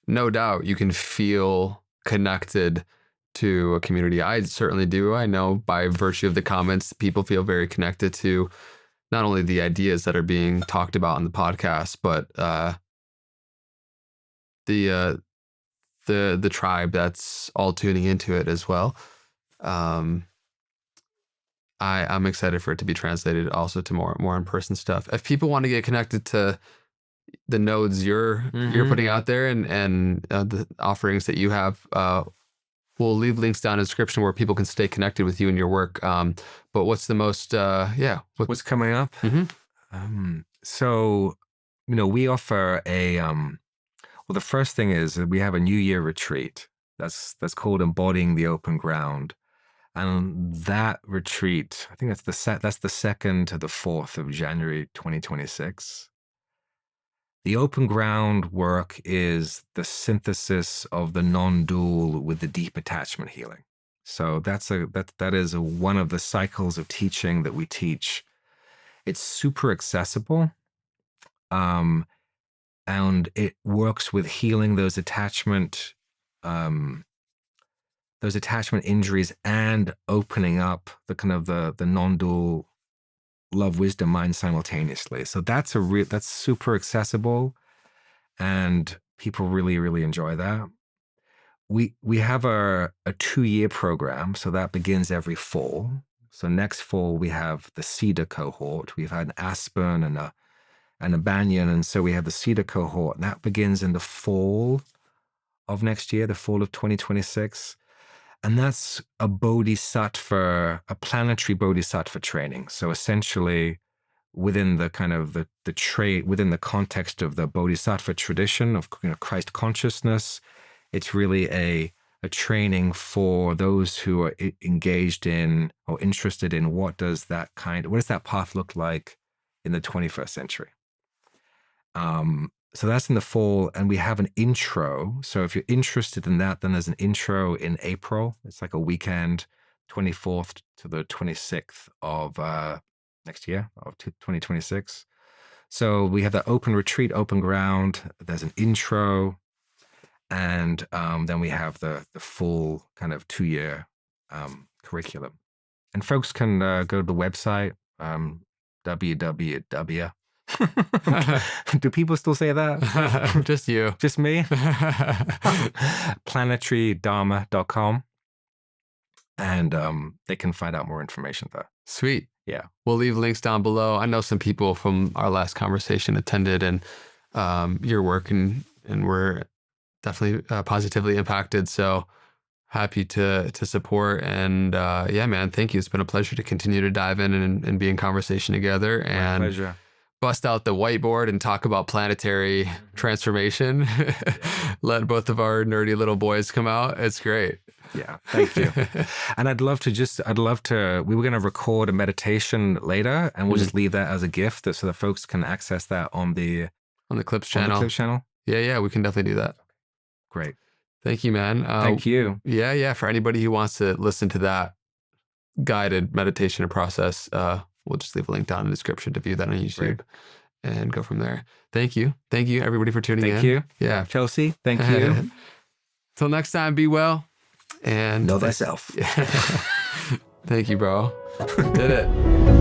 no doubt you can feel connected to a community. I certainly do. I know by virtue of the comments, people feel very connected to not only the ideas that are being talked about on the podcast, but the tribe that's all tuning into it as well. I'm excited for it to be translated also to more in-person stuff. If people want to get connected to the nodes you're putting out there and the offerings that you have, we'll leave links down in the description where people can stay connected with you and your work. But what's the most, what's coming up? So, we offer well, the first thing is that we have a New Year retreat that's called Embodying the Open Ground. And that retreat, I think that's the 2nd to the 4th of January 2026. The open ground work is the synthesis of the non-dual with the deep attachment healing. So that is one of the cycles of teaching that we teach. It's super accessible, and it works with healing those attachment injuries and opening up the kind of the non-dual love, wisdom, mind simultaneously. So that's super accessible, and people really, really enjoy that. We have a 2-year program, so that begins every fall. So next fall we have the Cedar cohort. We've had an Aspen and a Banyan, and so we have the Cedar cohort, and that begins in the fall of next year, the fall of 2026. And that's a Bodhisattva, a planetary Bodhisattva training. So essentially, within the kind of within the context of the Bodhisattva tradition of Christ consciousness, it's really a a training for those who are engaged in or interested in what does that path look like in the 21st century. So that's in the fall, and we have an intro. So if you're interested in that, then there's an intro in April. It's like a weekend, 24th to the 26th of next year, of 2026. So we have that open retreat, open ground. There's an intro, and then we have the full kind of 2-year curriculum. And folks can go to the website, www. Do people still say that? Just you. Just me? PlanetaryDharma.com. And they can find out more information there. Sweet. Yeah. We'll leave links down below. I know some people from our last conversation attended and your work, and we're definitely positively impacted. So happy to support. And yeah, man, thank you. It's been a pleasure to continue to dive in and be in conversation together. And my pleasure. Bust out the whiteboard and talk about planetary transformation. Let both of our nerdy little boys come out. It's great. Yeah, thank you. And we were going to record a meditation later, and we'll just leave that as a gift so that folks can access that on the Clips channel. Yeah, we can definitely do that. Great. Thank you, man. Thank you. Yeah. For anybody who wants to listen to that guided meditation process, we'll just leave a link down in the description to view that on YouTube. Great. And go from there. Thank you, everybody, for tuning in. Thank you. Yeah. Chelsea, thank you. Till next time, be well. And know thyself. Thank you, bro. Did it.